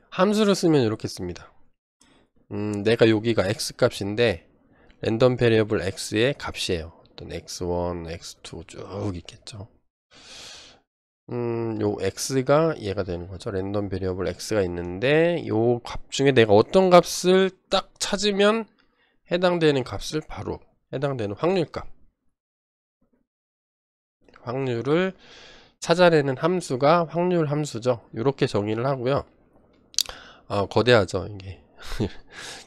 함수를 쓰면 이렇게 씁니다. 내가 여기가 x 값인데 랜덤 베리어블 x의 값이에요. 어떤 x1, x2 쭉 있겠죠. 요 x가 얘가 되는 거죠. 랜덤 베리어블 x가 있는데 요 값 중에 내가 어떤 값을 딱 찾으면 해당되는 값을 바로 해당되는 확률을 찾아내는 함수가 확률 함수죠. 이렇게 정의를 하고요. 거대하죠 이게.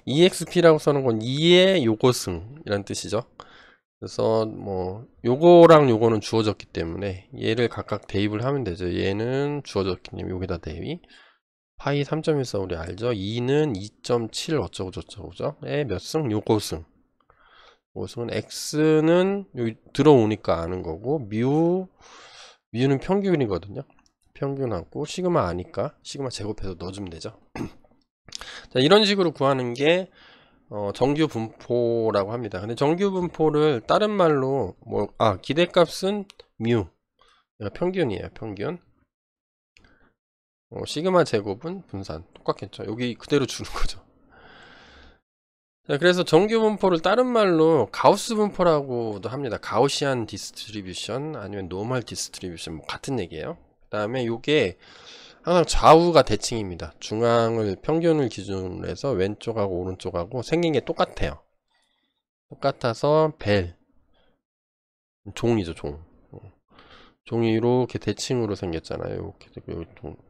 EXP라고 써놓은 건 2의 요것은 이란 뜻이죠. 그래서 뭐 요거랑 요거는 주어졌기 때문에 얘를 각각 대입을 하면 되죠. 얘는 주어졌기 때문에 여기다 대입. 파이 3.14 우리 알죠. 2는 2.7 어쩌고 저쩌고죠. 몇 승? 요것은. 요것은 x는 여기 들어오니까 아는 거고 뮤는 평균이거든요. 평균하고 시그마 아니까 시그마 제곱해서 넣어주면 되죠. 자, 이런 식으로 구하는 게 정규 분포라고 합니다. 근데 정규 분포를 다른 말로 기대값은 뮤, 얘가 평균이에요. 평균. 시그마 제곱은 분산. 똑같겠죠. 여기 그대로 주는 거죠. 자, 그래서 정규 분포를 다른 말로 가우스 분포라고도 합니다. 가우시안 디스트리뷰션 아니면 노멀 디스트리뷰션 뭐 같은 얘기예요. 그 다음에 요게 항상 좌우가 대칭입니다. 중앙을 평균을 기준으로 해서 왼쪽하고 오른쪽하고 생긴 게 똑같아요. 똑같아서 종이죠. 종이 이렇게 대칭으로 생겼잖아요. 이렇게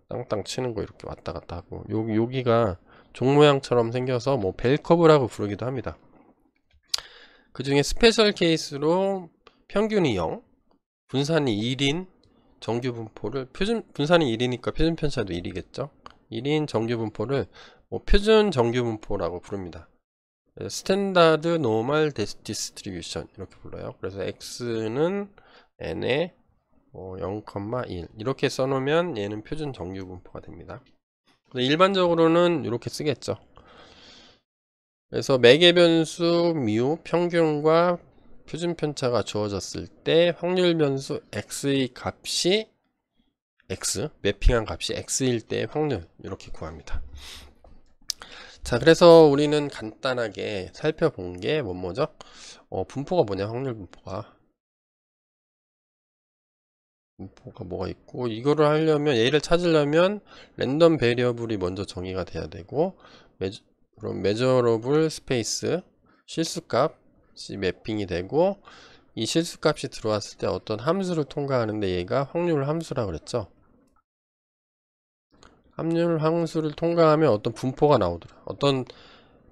땅땅 치는 거 이렇게 왔다 갔다 하고 여기가 종 모양처럼 생겨서 뭐 벨커브라고 부르기도 합니다. 그 중에 스페셜 케이스로 평균이 0, 분산이 1인 정규 분포를 분산이 1이니까 표준 편차도 1이겠죠. 1인 정규 분포를 표준 정규 분포라고 부릅니다. 스탠다드 노멀 디스트리뷰션 이렇게 불러요. 그래서 x는 n에 0,1 이렇게 써놓으면 얘는 표준 정규 분포가 됩니다. 일반적으로는 이렇게 쓰겠죠. 그래서 매개 변수 뮤 평균과 표준 편차가 주어졌을 때 확률 변수 x의 값이 매핑한 값이 x일 때 확률 이렇게 구합니다. 자, 그래서 우리는 간단하게 살펴본 게 뭐죠? 분포가 뭐냐? 확률 분포가 뭐가 있고, 이거를 하려면 얘를 찾으려면 랜덤 베리어블이 먼저 정의가 돼야 되고, 그럼 메저러블 스페이스 실수값이 매핑이 되고, 이 실수값이 들어왔을 때 어떤 함수를 통과하는데 얘가 확률 함수라고 그랬죠. 확률 함수를 통과하면 어떤 분포가 나오더라. 어떤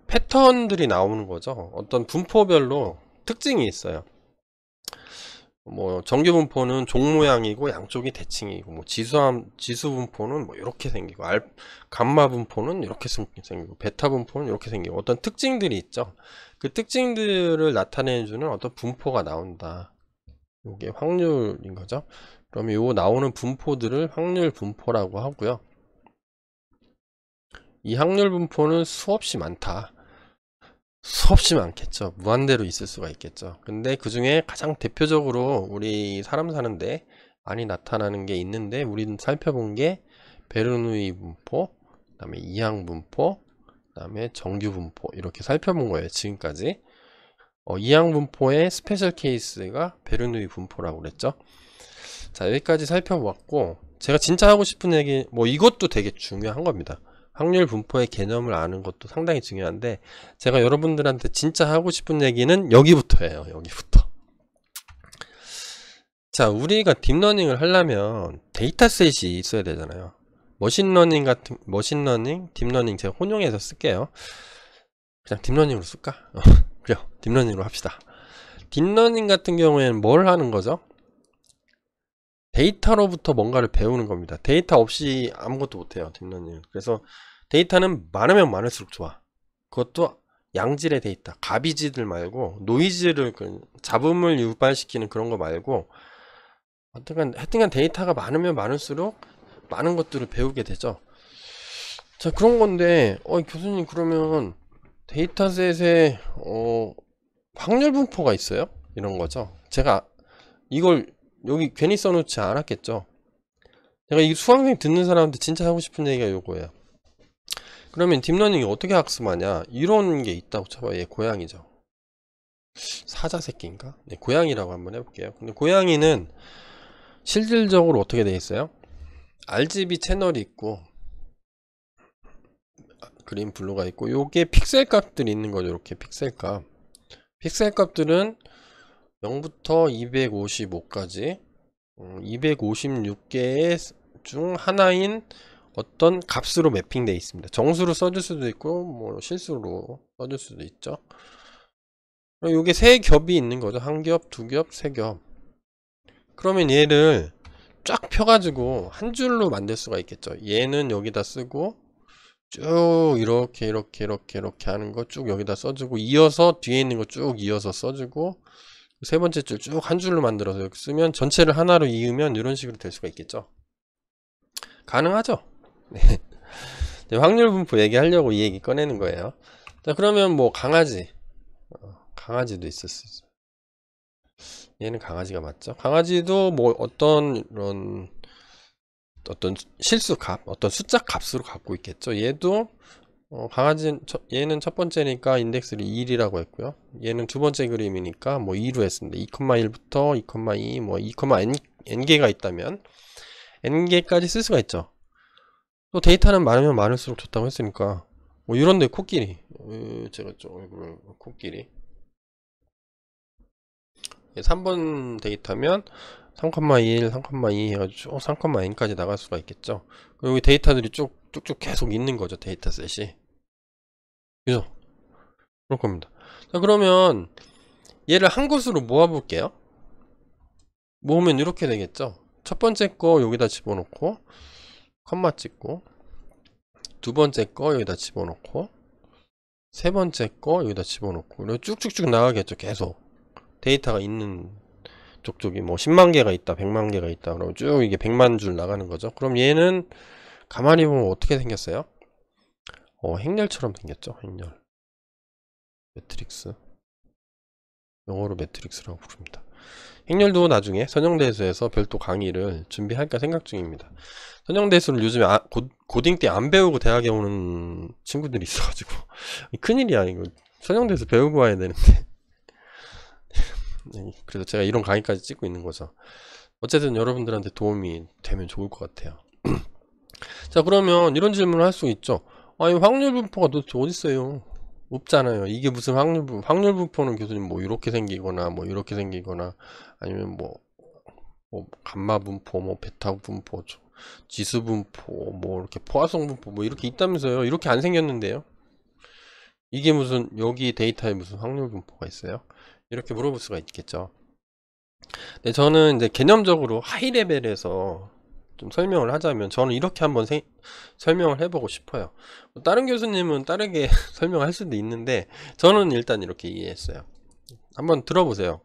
패턴들이 나오는 거죠. 어떤 분포별로 특징이 있어요. 뭐 정규 분포는 종 모양이고 양쪽이 대칭이고, 뭐 지수 분포는 뭐 이렇게 생기고, 감마 분포는 이렇게 생기고, 베타 분포는 이렇게 생기고, 어떤 특징들이 있죠. 그 특징들을 나타내주는 어떤 분포가 나온다. 이게 확률인 거죠. 그러면 요 나오는 분포들을 확률 분포라고 하고요. 이 확률 분포는 수없이 많겠죠. 무한대로 있을 수가 있겠죠. 근데 그 중에 가장 대표적으로 우리 사람 사는데 많이 나타나는 게 있는데, 우리는 살펴본 게 베르누이 분포, 그 다음에 이항 분포, 그 다음에 정규 분포 이렇게 살펴본 거예요. 지금까지. 이항 분포의 스페셜 케이스가 베르누이 분포라고 그랬죠. 자, 여기까지 살펴보았고, 제가 진짜 하고 싶은 얘기, 이것도 되게 중요한 겁니다. 확률 분포의 개념을 아는 것도 상당히 중요한데, 제가 여러분들한테 진짜 하고 싶은 얘기는 여기부터예요. 여기부터. 자, 우리가 딥러닝을 하려면 데이터셋이 있어야 되잖아요. 머신러닝, 딥러닝 제가 혼용해서 쓸게요. 그냥 딥러닝으로 쓸까? 그래요. 딥러닝으로 합시다. 딥러닝 같은 경우에는 뭘 하는 거죠? 데이터로부터 뭔가를 배우는 겁니다. 데이터 없이 아무것도 못해요. 딥러닝은. 그래서 데이터는 많으면 많을수록 좋아. 그것도 양질의 데이터, 가비지들 말고 노이즈를 잡음을 유발시키는 그런 거 말고 하여튼간 데이터가 많으면 많을수록 많은 것들을 배우게 되죠. 자, 그런 건데 교수님 그러면 데이터셋에 확률 분포가 있어요? 이런 거죠. 제가 이걸 여기 괜히 써놓지 않았겠죠. 제가 이 수강생 듣는 사람한테 진짜 하고 싶은 얘기가 요거예요. 그러면 딥러닝이 어떻게 학습하냐? 이런 게 있다고 쳐봐요. 얘 고양이죠. 사자 새끼인가? 네, 고양이라고 한번 해볼게요. 근데 고양이는 실질적으로 어떻게 돼 있어요? RGB 채널이 있고 그린 블루가 있고 요게 픽셀 값들이 있는 거죠. 이렇게 픽셀 값. 픽셀 값들은 0부터 255까지 256개의 중 하나인 어떤 값으로 매핑되어 있습니다. 정수로 써줄 수도 있고 실수로 써줄 수도 있죠. 요게 세 겹이 있는 거죠. 한 겹, 두 겹, 세 겹. 그러면 얘를 쫙 펴가지고 한 줄로 만들 수가 있겠죠. 얘는 여기다 쓰고 쭉 이렇게 하는 거 쭉 여기다 써주고 이어서 뒤에 있는 거 쭉 이어서 써주고 세 번째 줄 쭉 한 줄로 만들어서 이렇게 쓰면 전체를 하나로 이으면 이런 식으로 될 수가 있겠죠. 가능하죠? 네. 확률 분포 얘기하려고 이 얘기 꺼내는 거예요. 자, 그러면 강아지. 강아지도 있었어요. 얘는 강아지가 맞죠? 강아지도 어떤 실수 값, 어떤 숫자 값으로 갖고 있겠죠. 얘도 얘는 첫 번째니까 인덱스를 1이라고 했고요. 얘는 두 번째 그림이니까 2로 했습니다. 2,1부터 2,2, 2,n개가 있다면 n개까지 쓸 수가 있죠. 또 데이터는 많으면 많을수록 좋다고 했으니까 이런데 코끼리 제가 좀 얼굴을 코끼리 3번 데이터면 3,1, 3,2 해가지고 3,n까지 나갈 수가 있겠죠. 그리고 여기 데이터들이 쭉쭉 계속 있는 거죠. 데이터셋이. 그죠? 그럴 겁니다. 자, 그러면 얘를 한 곳으로 모아 볼게요. 모으면 이렇게 되겠죠. 첫 번째 거 여기다 집어넣고 컴마 찍고 두 번째 거 여기다 집어넣고 세 번째 거 여기다 집어넣고 이렇게 쭉쭉쭉 나가겠죠. 계속 데이터가 있는 쪽쪽이 10만 개가 있다 100만 개가 있다 그러면 쭉 이게 100만 줄 나가는 거죠. 그럼 얘는 가만히 보면 어떻게 생겼어요? 행렬처럼 생겼죠. 행렬 매트릭스, 영어로 매트릭스라고 부릅니다. 행렬도 나중에 선형대수에서 별도 강의를 준비할까 생각 중입니다. 선형대수를 요즘에 고딩 때 안 배우고 대학에 오는 친구들이 있어가지고 큰일이야. 이거 선형대수 배우고 와야 되는데 그래서 제가 이런 강의까지 찍고 있는 거죠. 어쨌든 여러분들한테 도움이 되면 좋을 것 같아요. 자, 그러면 이런 질문을 할 수 있죠. 아니, 확률 분포가 도대체 어디 있어요? 없잖아요. 이게 무슨 확률 분포는 교수님 이렇게 생기거나 이렇게 생기거나 아니면 감마 분포 베타 분포 지수 분포 이렇게 포화성 분포 이렇게 있다면서요. 이렇게 안 생겼는데요. 이게 무슨 여기 데이터에 무슨 확률 분포가 있어요? 이렇게 물어볼 수가 있겠죠. 네, 저는 이제 개념적으로 하이 레벨에서 좀 설명을 하자면 저는 이렇게 한번 설명을 해보고 싶어요. 다른 교수님은 다르게 설명할 수도 있는데 저는 일단 이렇게 이해했어요. 한번 들어보세요.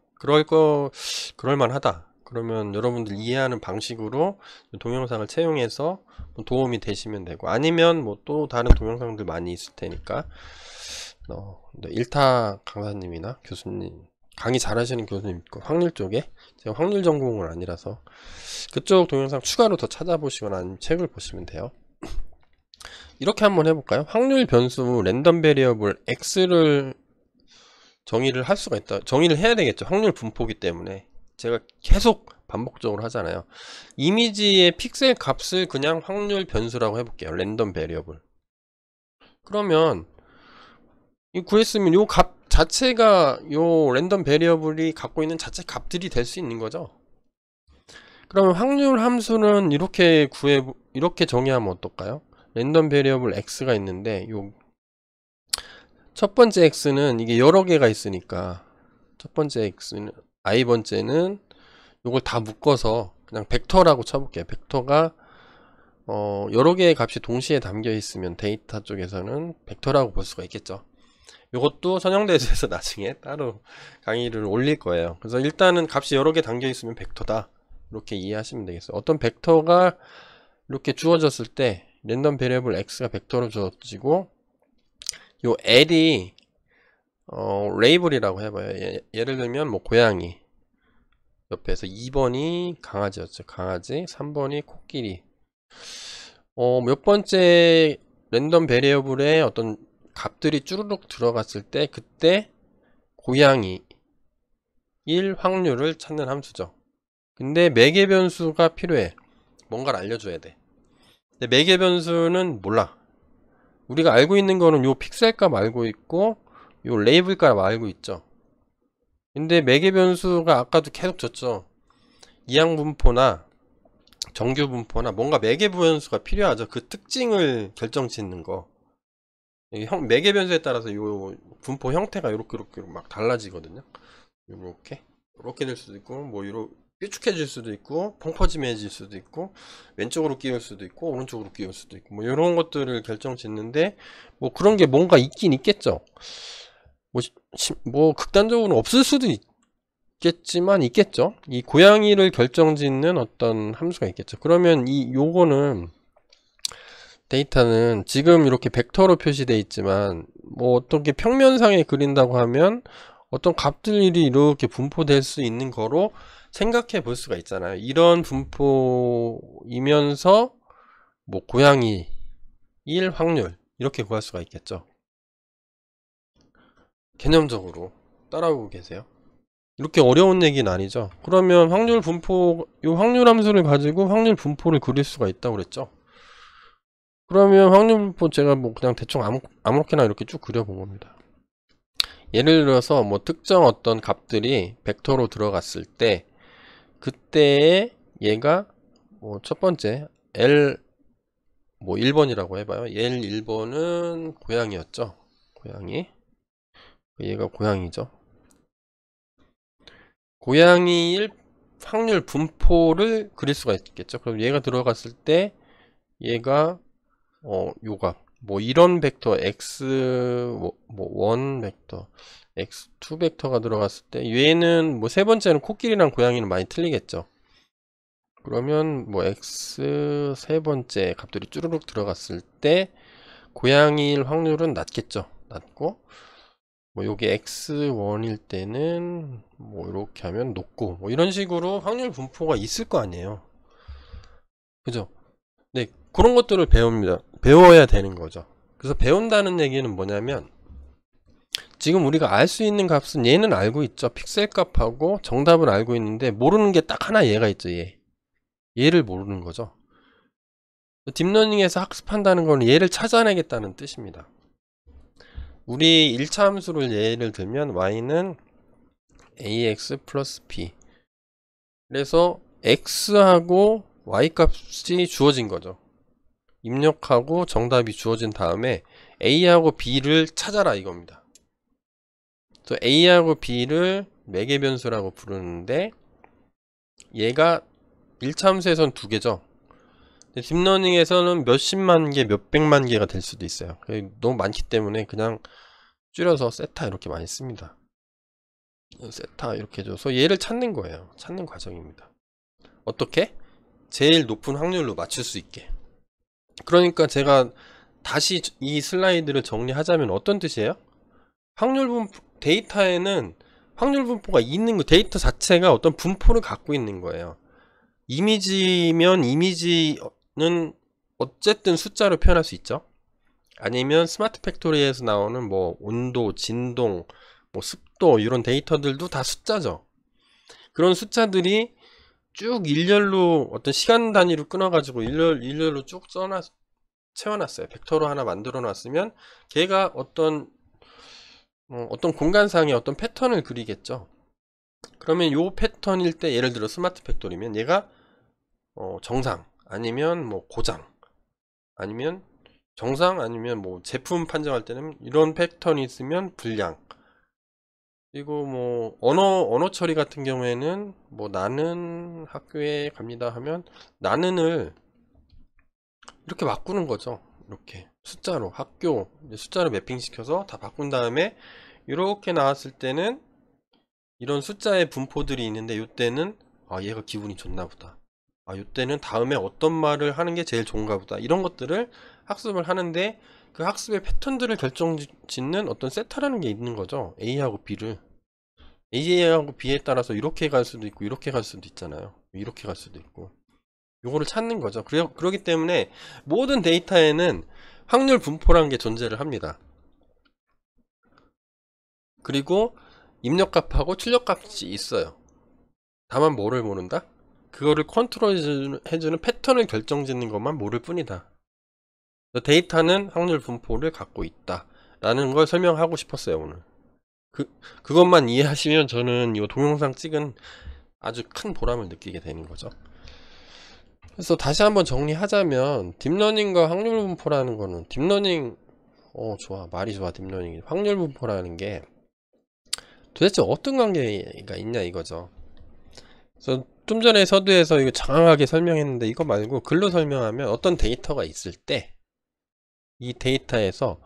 그럴만하다. 그러면 여러분들 이해하는 방식으로 동영상을 채용해서 도움이 되시면 되고 아니면 또 다른 동영상들 많이 있을 테니까 일타 강사님이나 교수님 강의 잘하시는 교수님 있고 확률 쪽에 제가 확률 전공은 아니라서 그쪽 동영상 추가로 더 찾아보시거나 아니면 책을 보시면 돼요. 이렇게 한번 해볼까요? 확률 변수 랜덤 베리어블 x를 정의를 할 수가 있다. 정의를 해야 되겠죠. 확률 분포기 때문에. 제가 계속 반복적으로 하잖아요. 이미지의 픽셀 값을 그냥 확률 변수라고 해볼게요. 랜덤 베리어블. 그러면 이 구했으면 요 값 자체가 요 랜덤 베리어블이 갖고 있는 자체 값들이 될 수 있는 거죠. 그러면 확률 함수는 이렇게 정의하면 어떨까요? 랜덤 베리어블 x가 있는데 요 첫 번째 x는 이게 여러 개가 있으니까 첫 번째 x는 i 번째는 요걸 다 묶어서 그냥 벡터라고 쳐볼게요. 벡터가 여러 개의 값이 동시에 담겨 있으면 데이터 쪽에서는 벡터라고 볼 수가 있겠죠. 요것도 선형대수에서 나중에 따로 강의를 올릴 거예요. 그래서 일단은 값이 여러 개 담겨 있으면 벡터다, 이렇게 이해하시면 되겠어요. 어떤 벡터가 이렇게 주어졌을 때 랜덤 베리어블 x가 벡터로 주어지고 요 L이 레이블이라고 해봐요. 예를 들면 뭐 고양이 옆에서 2번이 강아지였죠. 강아지. 3번이 코끼리. 몇 번째 랜덤 베리어블에 어떤 값들이 쭈르륵 들어갔을 때 그때 고양이 1 확률을 찾는 함수죠. 근데 매개 변수가 필요해. 뭔가를 알려줘야 돼. 근데 매개 변수는 몰라. 우리가 알고 있는 거는 요 픽셀 값 알고 있고 요 레이블 값 알고 있죠. 근데 매개 변수가 아까도 계속 줬죠. 이항 분포나 정규 분포나 뭔가 매개 변수가 필요하죠. 그 특징을 결정 짓는 거. 매개 변수에 따라서 요 분포 형태가 요렇게 막 달라지거든요. 요렇게 될 수도 있고, 뭐 뾰족해질 수도 있고, 펑퍼짐해질 수도 있고, 왼쪽으로 끼울 수도 있고, 오른쪽으로 끼울 수도 있고, 뭐 요런 것들을 결정 짓는데, 뭐 그런 게 뭔가 있긴 있겠죠. 뭐 극단적으로 없을 수도 있겠지만 있겠죠. 이 고양이를 결정 짓는 어떤 함수가 있겠죠. 그러면 요거는 데이터는 지금 이렇게 벡터로 표시되어 있지만 뭐 어떻게 평면상에 그린다고 하면 어떤 값들이 이렇게 분포될 수 있는 거로 생각해 볼 수가 있잖아요. 이런 분포이면서 뭐 고양이 1 확률 이렇게 구할 수가 있겠죠. 개념적으로 따라오고 계세요? 이렇게 어려운 얘기는 아니죠. 그러면 확률 분포, 요 확률 함수를 가지고 확률 분포를 그릴 수가 있다고 그랬죠. 그러면 확률 분포 제가 뭐 그냥 대충 아무렇게나 이렇게 쭉 그려본 겁니다. 예를 들어서 뭐 특정 어떤 값들이 벡터로 들어갔을 때 그때에 얘가 뭐 첫 번째 L 뭐 1번이라고 해봐요. L 1번은 고양이였죠. 고양이. 얘가 고양이죠. 고양이 1 확률 분포를 그릴 수가 있겠죠. 그럼 얘가 들어갔을 때 얘가 요 값 뭐 이런 벡터 x 뭐 1 벡터 x2 벡터가 들어갔을 때 얘는 뭐 세 번째는 코끼리랑 고양이는 많이 틀리겠죠. 그러면 뭐 x 세 번째 값들이 쭈르륵 들어갔을 때 고양이일 확률은 낮겠죠. 낮고 뭐 요게 x1일 때는 뭐 이렇게 하면 높고 뭐 이런 식으로 확률 분포가 있을 거 아니에요. 그죠? 네, 그런 것들을 배워야 되는 거죠. 그래서 배운다는 얘기는 뭐냐면 지금 우리가 알 수 있는 값은 얘는 알고 있죠. 픽셀 값하고 정답은 알고 있는데 모르는 게 딱 하나 얘가 있죠. 얘를 모르는 거죠. 딥러닝에서 학습한다는 건 얘를 찾아내겠다는 뜻입니다. 우리 1차 함수를 예를 들면 y는 ax 플러스 b, 그래서 x하고 y값이 주어진 거죠. 입력하고 정답이 주어진 다음에 a하고 b를 찾아라 이겁니다. 그래서 a하고 b를 매개 변수라고 부르는데 얘가 1차 함수에서는 2개죠. 딥러닝에서는 몇십만 개, 몇백만 개가 될 수도 있어요. 너무 많기 때문에 그냥 줄여서 세타 이렇게 많이 씁니다. 세타 이렇게 해줘서 얘를 찾는 거예요. 찾는 과정입니다. 어떻게? 제일 높은 확률로 맞출 수 있게. 그러니까 제가 다시 이 슬라이드를 정리하자면 어떤 뜻이에요? 확률 분포, 데이터에는 확률 분포가 있는 거, 데이터 자체가 어떤 분포를 갖고 있는 거예요. 이미지면 이미지는 어쨌든 숫자로 표현할 수 있죠. 아니면 스마트 팩토리에서 나오는 뭐 온도, 진동, 뭐 습도 이런 데이터들도 다 숫자죠. 그런 숫자들이 쭉 일렬로 어떤 시간 단위로 끊어가지고 일렬로 쭉 채워놨어요. 벡터로 하나 만들어 놨으면 걔가 어떤 공간상의 어떤 패턴을 그리겠죠. 그러면 요 패턴일 때 예를 들어 스마트 팩토리면 얘가 정상 아니면 뭐 고장 아니면 정상 아니면 뭐 제품 판정할 때는 이런 패턴이 있으면 불량, 그리고 뭐 언어 처리 같은 경우에는 뭐 나는 학교에 갑니다 하면 나는을 이렇게 바꾸는 거죠. 이렇게 숫자로 학교 숫자로 매핑 시켜서 다 바꾼 다음에 이렇게 나왔을 때는 이런 숫자의 분포들이 있는데 이때는 얘가 기분이 좋나 보다, 이때는 다음에 어떤 말을 하는 게 제일 좋은가 보다, 이런 것들을 학습을 하는데 그 학습의 패턴들을 결정짓는 어떤 세타라는 게 있는 거죠. A하고 B에 따라서 이렇게 갈 수도 있고 이렇게 갈 수도 있잖아요. 이렇게 갈 수도 있고 요거를 찾는 거죠. 그러기 때문에 모든 데이터에는 확률 분포라는 게 존재를 합니다. 그리고 입력값하고 출력값이 있어요. 다만 뭐를 모른다? 그거를 컨트롤 해주는 패턴을 결정짓는 것만 모를 뿐이다. 데이터는 확률 분포를 갖고 있다 라는 걸 설명하고 싶었어요. 오늘 그것만 이해하시면 저는 이 동영상 찍은 아주 큰 보람을 느끼게 되는 거죠. 그래서 다시 한번 정리하자면 딥러닝과 확률 분포라는 거는, 딥러닝 좋아, 말이 좋아. 딥러닝 확률 분포라는 게 도대체 어떤 관계가 있냐 이거죠. 그래서 좀 전에 서두에서 이거 장황하게 설명했는데 이거 말고 글로 설명하면 어떤 데이터가 있을 때 이 데이터에서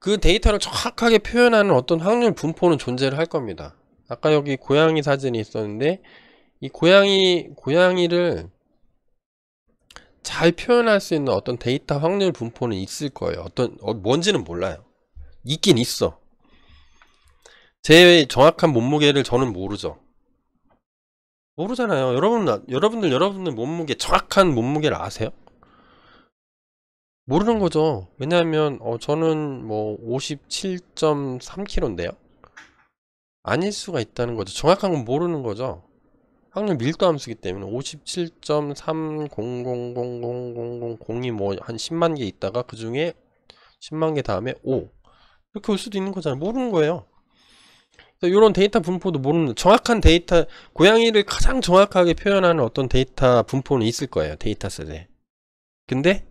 그 데이터를 정확하게 표현하는 어떤 확률 분포는 존재를 할 겁니다. 아까 여기 고양이 사진이 있었는데 이 고양이를 잘 표현할 수 있는 어떤 데이터 확률 분포는 있을 거예요. 뭔지는 몰라요. 있긴 있어. 제 정확한 몸무게를 저는 모르잖아요. 여러분들 몸무게, 정확한 몸무게를 아세요? 모르는 거죠. 왜냐하면 저는 뭐 57.3kg인데요 아닐 수가 있다는 거죠. 정확한 건 모르는 거죠. 확률 밀도 함수기 때문에 57.3000000이 뭐 한 10만 개 있다가 그 중에 10만 개 다음에 5 이렇게 올 수도 있는 거잖아요. 모르는 거예요. 이런 데이터 분포도 모르는, 정확한 데이터, 고양이를 가장 정확하게 표현하는 어떤 데이터 분포는 있을 거예요. 데이터셋에. 근데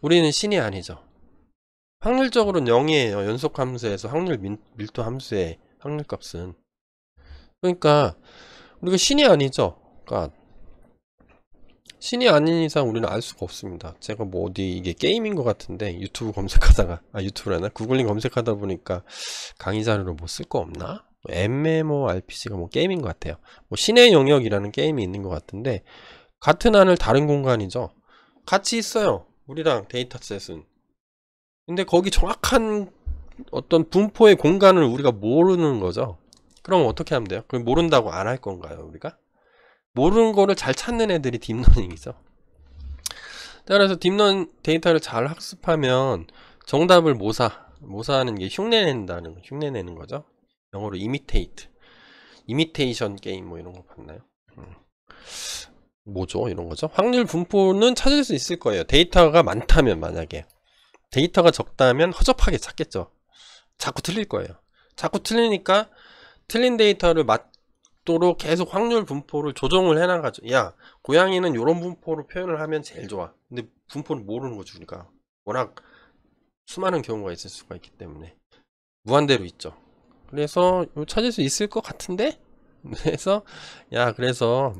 우리는 신이 아니죠. 확률적으로는 0이에요. 연속 함수에서 확률 밀도 함수의 확률값은. 그러니까 우리가 신이 아니죠. 그러니까 신이 아닌 이상 우리는 알 수가 없습니다. 제가 뭐 어디 이게 게임인 것 같은데 유튜브 검색하다가 유튜브라나 구글링 검색하다 보니까 강의 자료로 뭐 쓸 거 없나? MMORPG가 뭐 게임인 것 같아요. 뭐 신의 영역이라는 게임이 있는 것 같은데 같은 하늘 다른 공간이죠. 같이 있어요. 우리랑 데이터셋은. 근데 거기 정확한 어떤 분포의 공간을 우리가 모르는 거죠. 그럼 어떻게 하면 돼요? 그럼 모른다고 안 할 건가요, 우리가? 모르는 거를 잘 찾는 애들이 딥러닝이죠. 따라서 딥러닝 데이터를 잘 학습하면 정답을 모사하는 게 흉내내는 거죠. 영어로 이미테이션 게임 뭐 이런 거 봤나요? 뭐죠? 이런 거죠. 확률 분포는 찾을 수 있을 거예요. 데이터가 많다면. 만약에 데이터가 적다면 허접하게 찾겠죠. 자꾸 틀릴 거예요. 자꾸 틀리니까 틀린 데이터를 맞도록 계속 확률 분포를 조정을 해놔가지고, 야, 고양이는 이런 분포로 표현을 하면 제일 좋아. 근데 분포를 모르는 거죠. 우리가 워낙 수많은 경우가 있을 수가 있기 때문에 무한대로 있죠. 그래서 찾을 수 있을 것 같은데, 그래서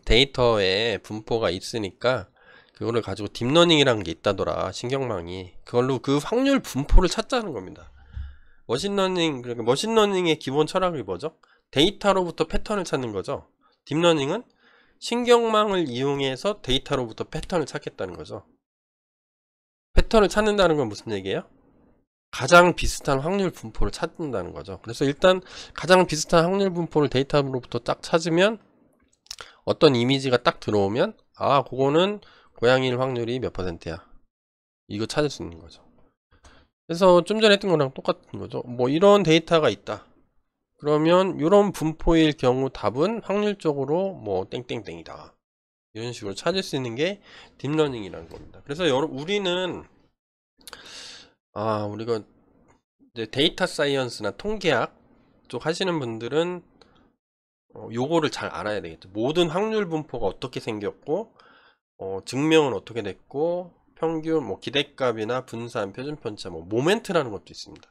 데이터에 분포가 있으니까 그거를 가지고 딥러닝이라는 게 있다더라. 신경망이 그걸로 그 확률 분포를 찾자는 겁니다. 머신러닝, 그러니까 머신러닝의 기본 철학이 뭐죠? 데이터로부터 패턴을 찾는 거죠. 딥러닝은 신경망을 이용해서 데이터로부터 패턴을 찾겠다는 거죠. 패턴을 찾는다는 건 무슨 얘기예요? 가장 비슷한 확률 분포를 찾는다는 거죠. 그래서 일단 가장 비슷한 확률 분포를 데이터로부터 딱 찾으면 어떤 이미지가 딱 들어오면 그거는 고양이일 확률이 몇 %야 이거 찾을 수 있는 거죠. 그래서 좀 전에 했던 거랑 똑같은 거죠. 뭐 이런 데이터가 있다. 그러면 이런 분포일 경우 답은 확률적으로 뭐 땡땡땡이다. 이런 식으로 찾을 수 있는 게 딥러닝이라는 겁니다. 그래서 우리는 우리가 이제 데이터 사이언스나 통계학 쪽 하시는 분들은 요거를 잘 알아야 되겠죠. 모든 확률 분포가 어떻게 생겼고 증명은 어떻게 됐고 평균 뭐 기대값이나 분산 표준 편차 뭐 모멘트라는 것도 있습니다.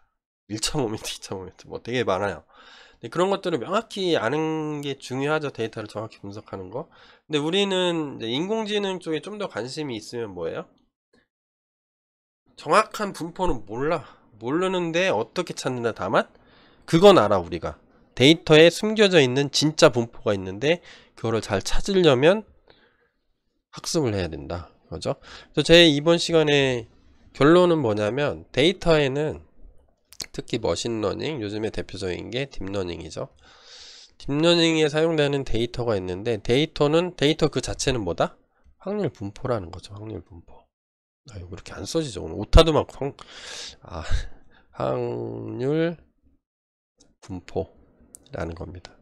1차 모멘트 2차 모멘트 뭐 되게 많아요. 근데 그런 것들을 명확히 아는 게 중요하죠. 데이터를 정확히 분석하는 거. 근데 우리는 이제 인공지능 쪽에 좀 더 관심이 있으면 뭐예요? 정확한 분포는 모르는데 어떻게 찾는다. 다만 그건 알아. 우리가 데이터에 숨겨져 있는 진짜 분포가 있는데 그거를 잘 찾으려면 학습을 해야 된다. 그죠? 그래서 제 이번 시간에 결론은 뭐냐면 데이터에는 특히 머신러닝, 요즘에 대표적인 게 딥러닝이죠. 딥러닝에 사용되는 데이터가 있는데 데이터 그 자체는 뭐다? 확률 분포라는 거죠. 확률 분포. 이거 그렇게 안 써지죠. 오늘 오타도 많고 확률 분포라는 겁니다.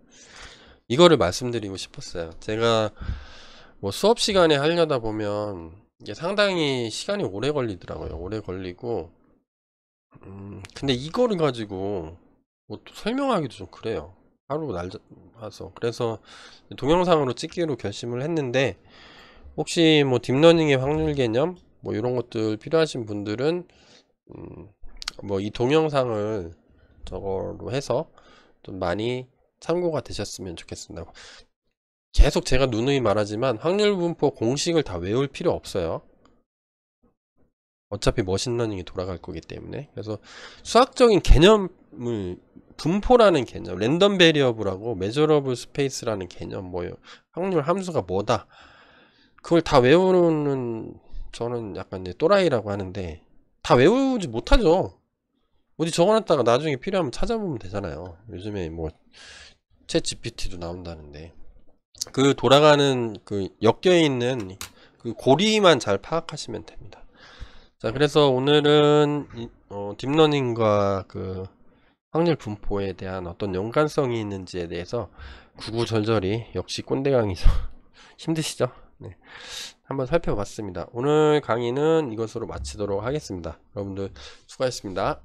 이거를 말씀드리고 싶었어요. 제가 뭐 수업 시간에 하려다 보면 이게 상당히 시간이 오래 걸리더라고요. 오래 걸리고 근데 이거를 가지고 뭐 설명하기도 좀 그래요. 하루 와서 그래서 동영상으로 찍기로 결심을 했는데 혹시 뭐 딥러닝의 확률 개념 뭐 이런 것들 필요하신 분들은 뭐 이 동영상을 저거로 해서 좀 많이 참고가 되셨으면 좋겠습니다. 계속 제가 누누이 말하지만 확률 분포 공식을 다 외울 필요 없어요. 어차피 머신러닝이 돌아갈 거기 때문에. 그래서 수학적인 개념을 분포라는 개념, 랜덤 베리어블하고 메저러블 스페이스라는 개념, 뭐예요? 확률 함수가 뭐다. 그걸 다 외우는 저는 약간 이제 또라이라고 하는데 다 외우지 못하죠. 어디 적어놨다가 나중에 필요하면 찾아보면 되잖아요. 요즘에 뭐 챗 GPT도 나온다는데 그 돌아가는 그 엮여있는 그 고리만 잘 파악하시면 됩니다. 자, 그래서 오늘은 딥러닝과 그 확률 분포에 대한 어떤 연관성이 있는지에 대해서 구구절절히 역시 꼰대 강의죠. 힘드시죠? 네. 한번 살펴봤습니다. 오늘 강의는 이것으로 마치도록 하겠습니다. 여러분들 수고하셨습니다.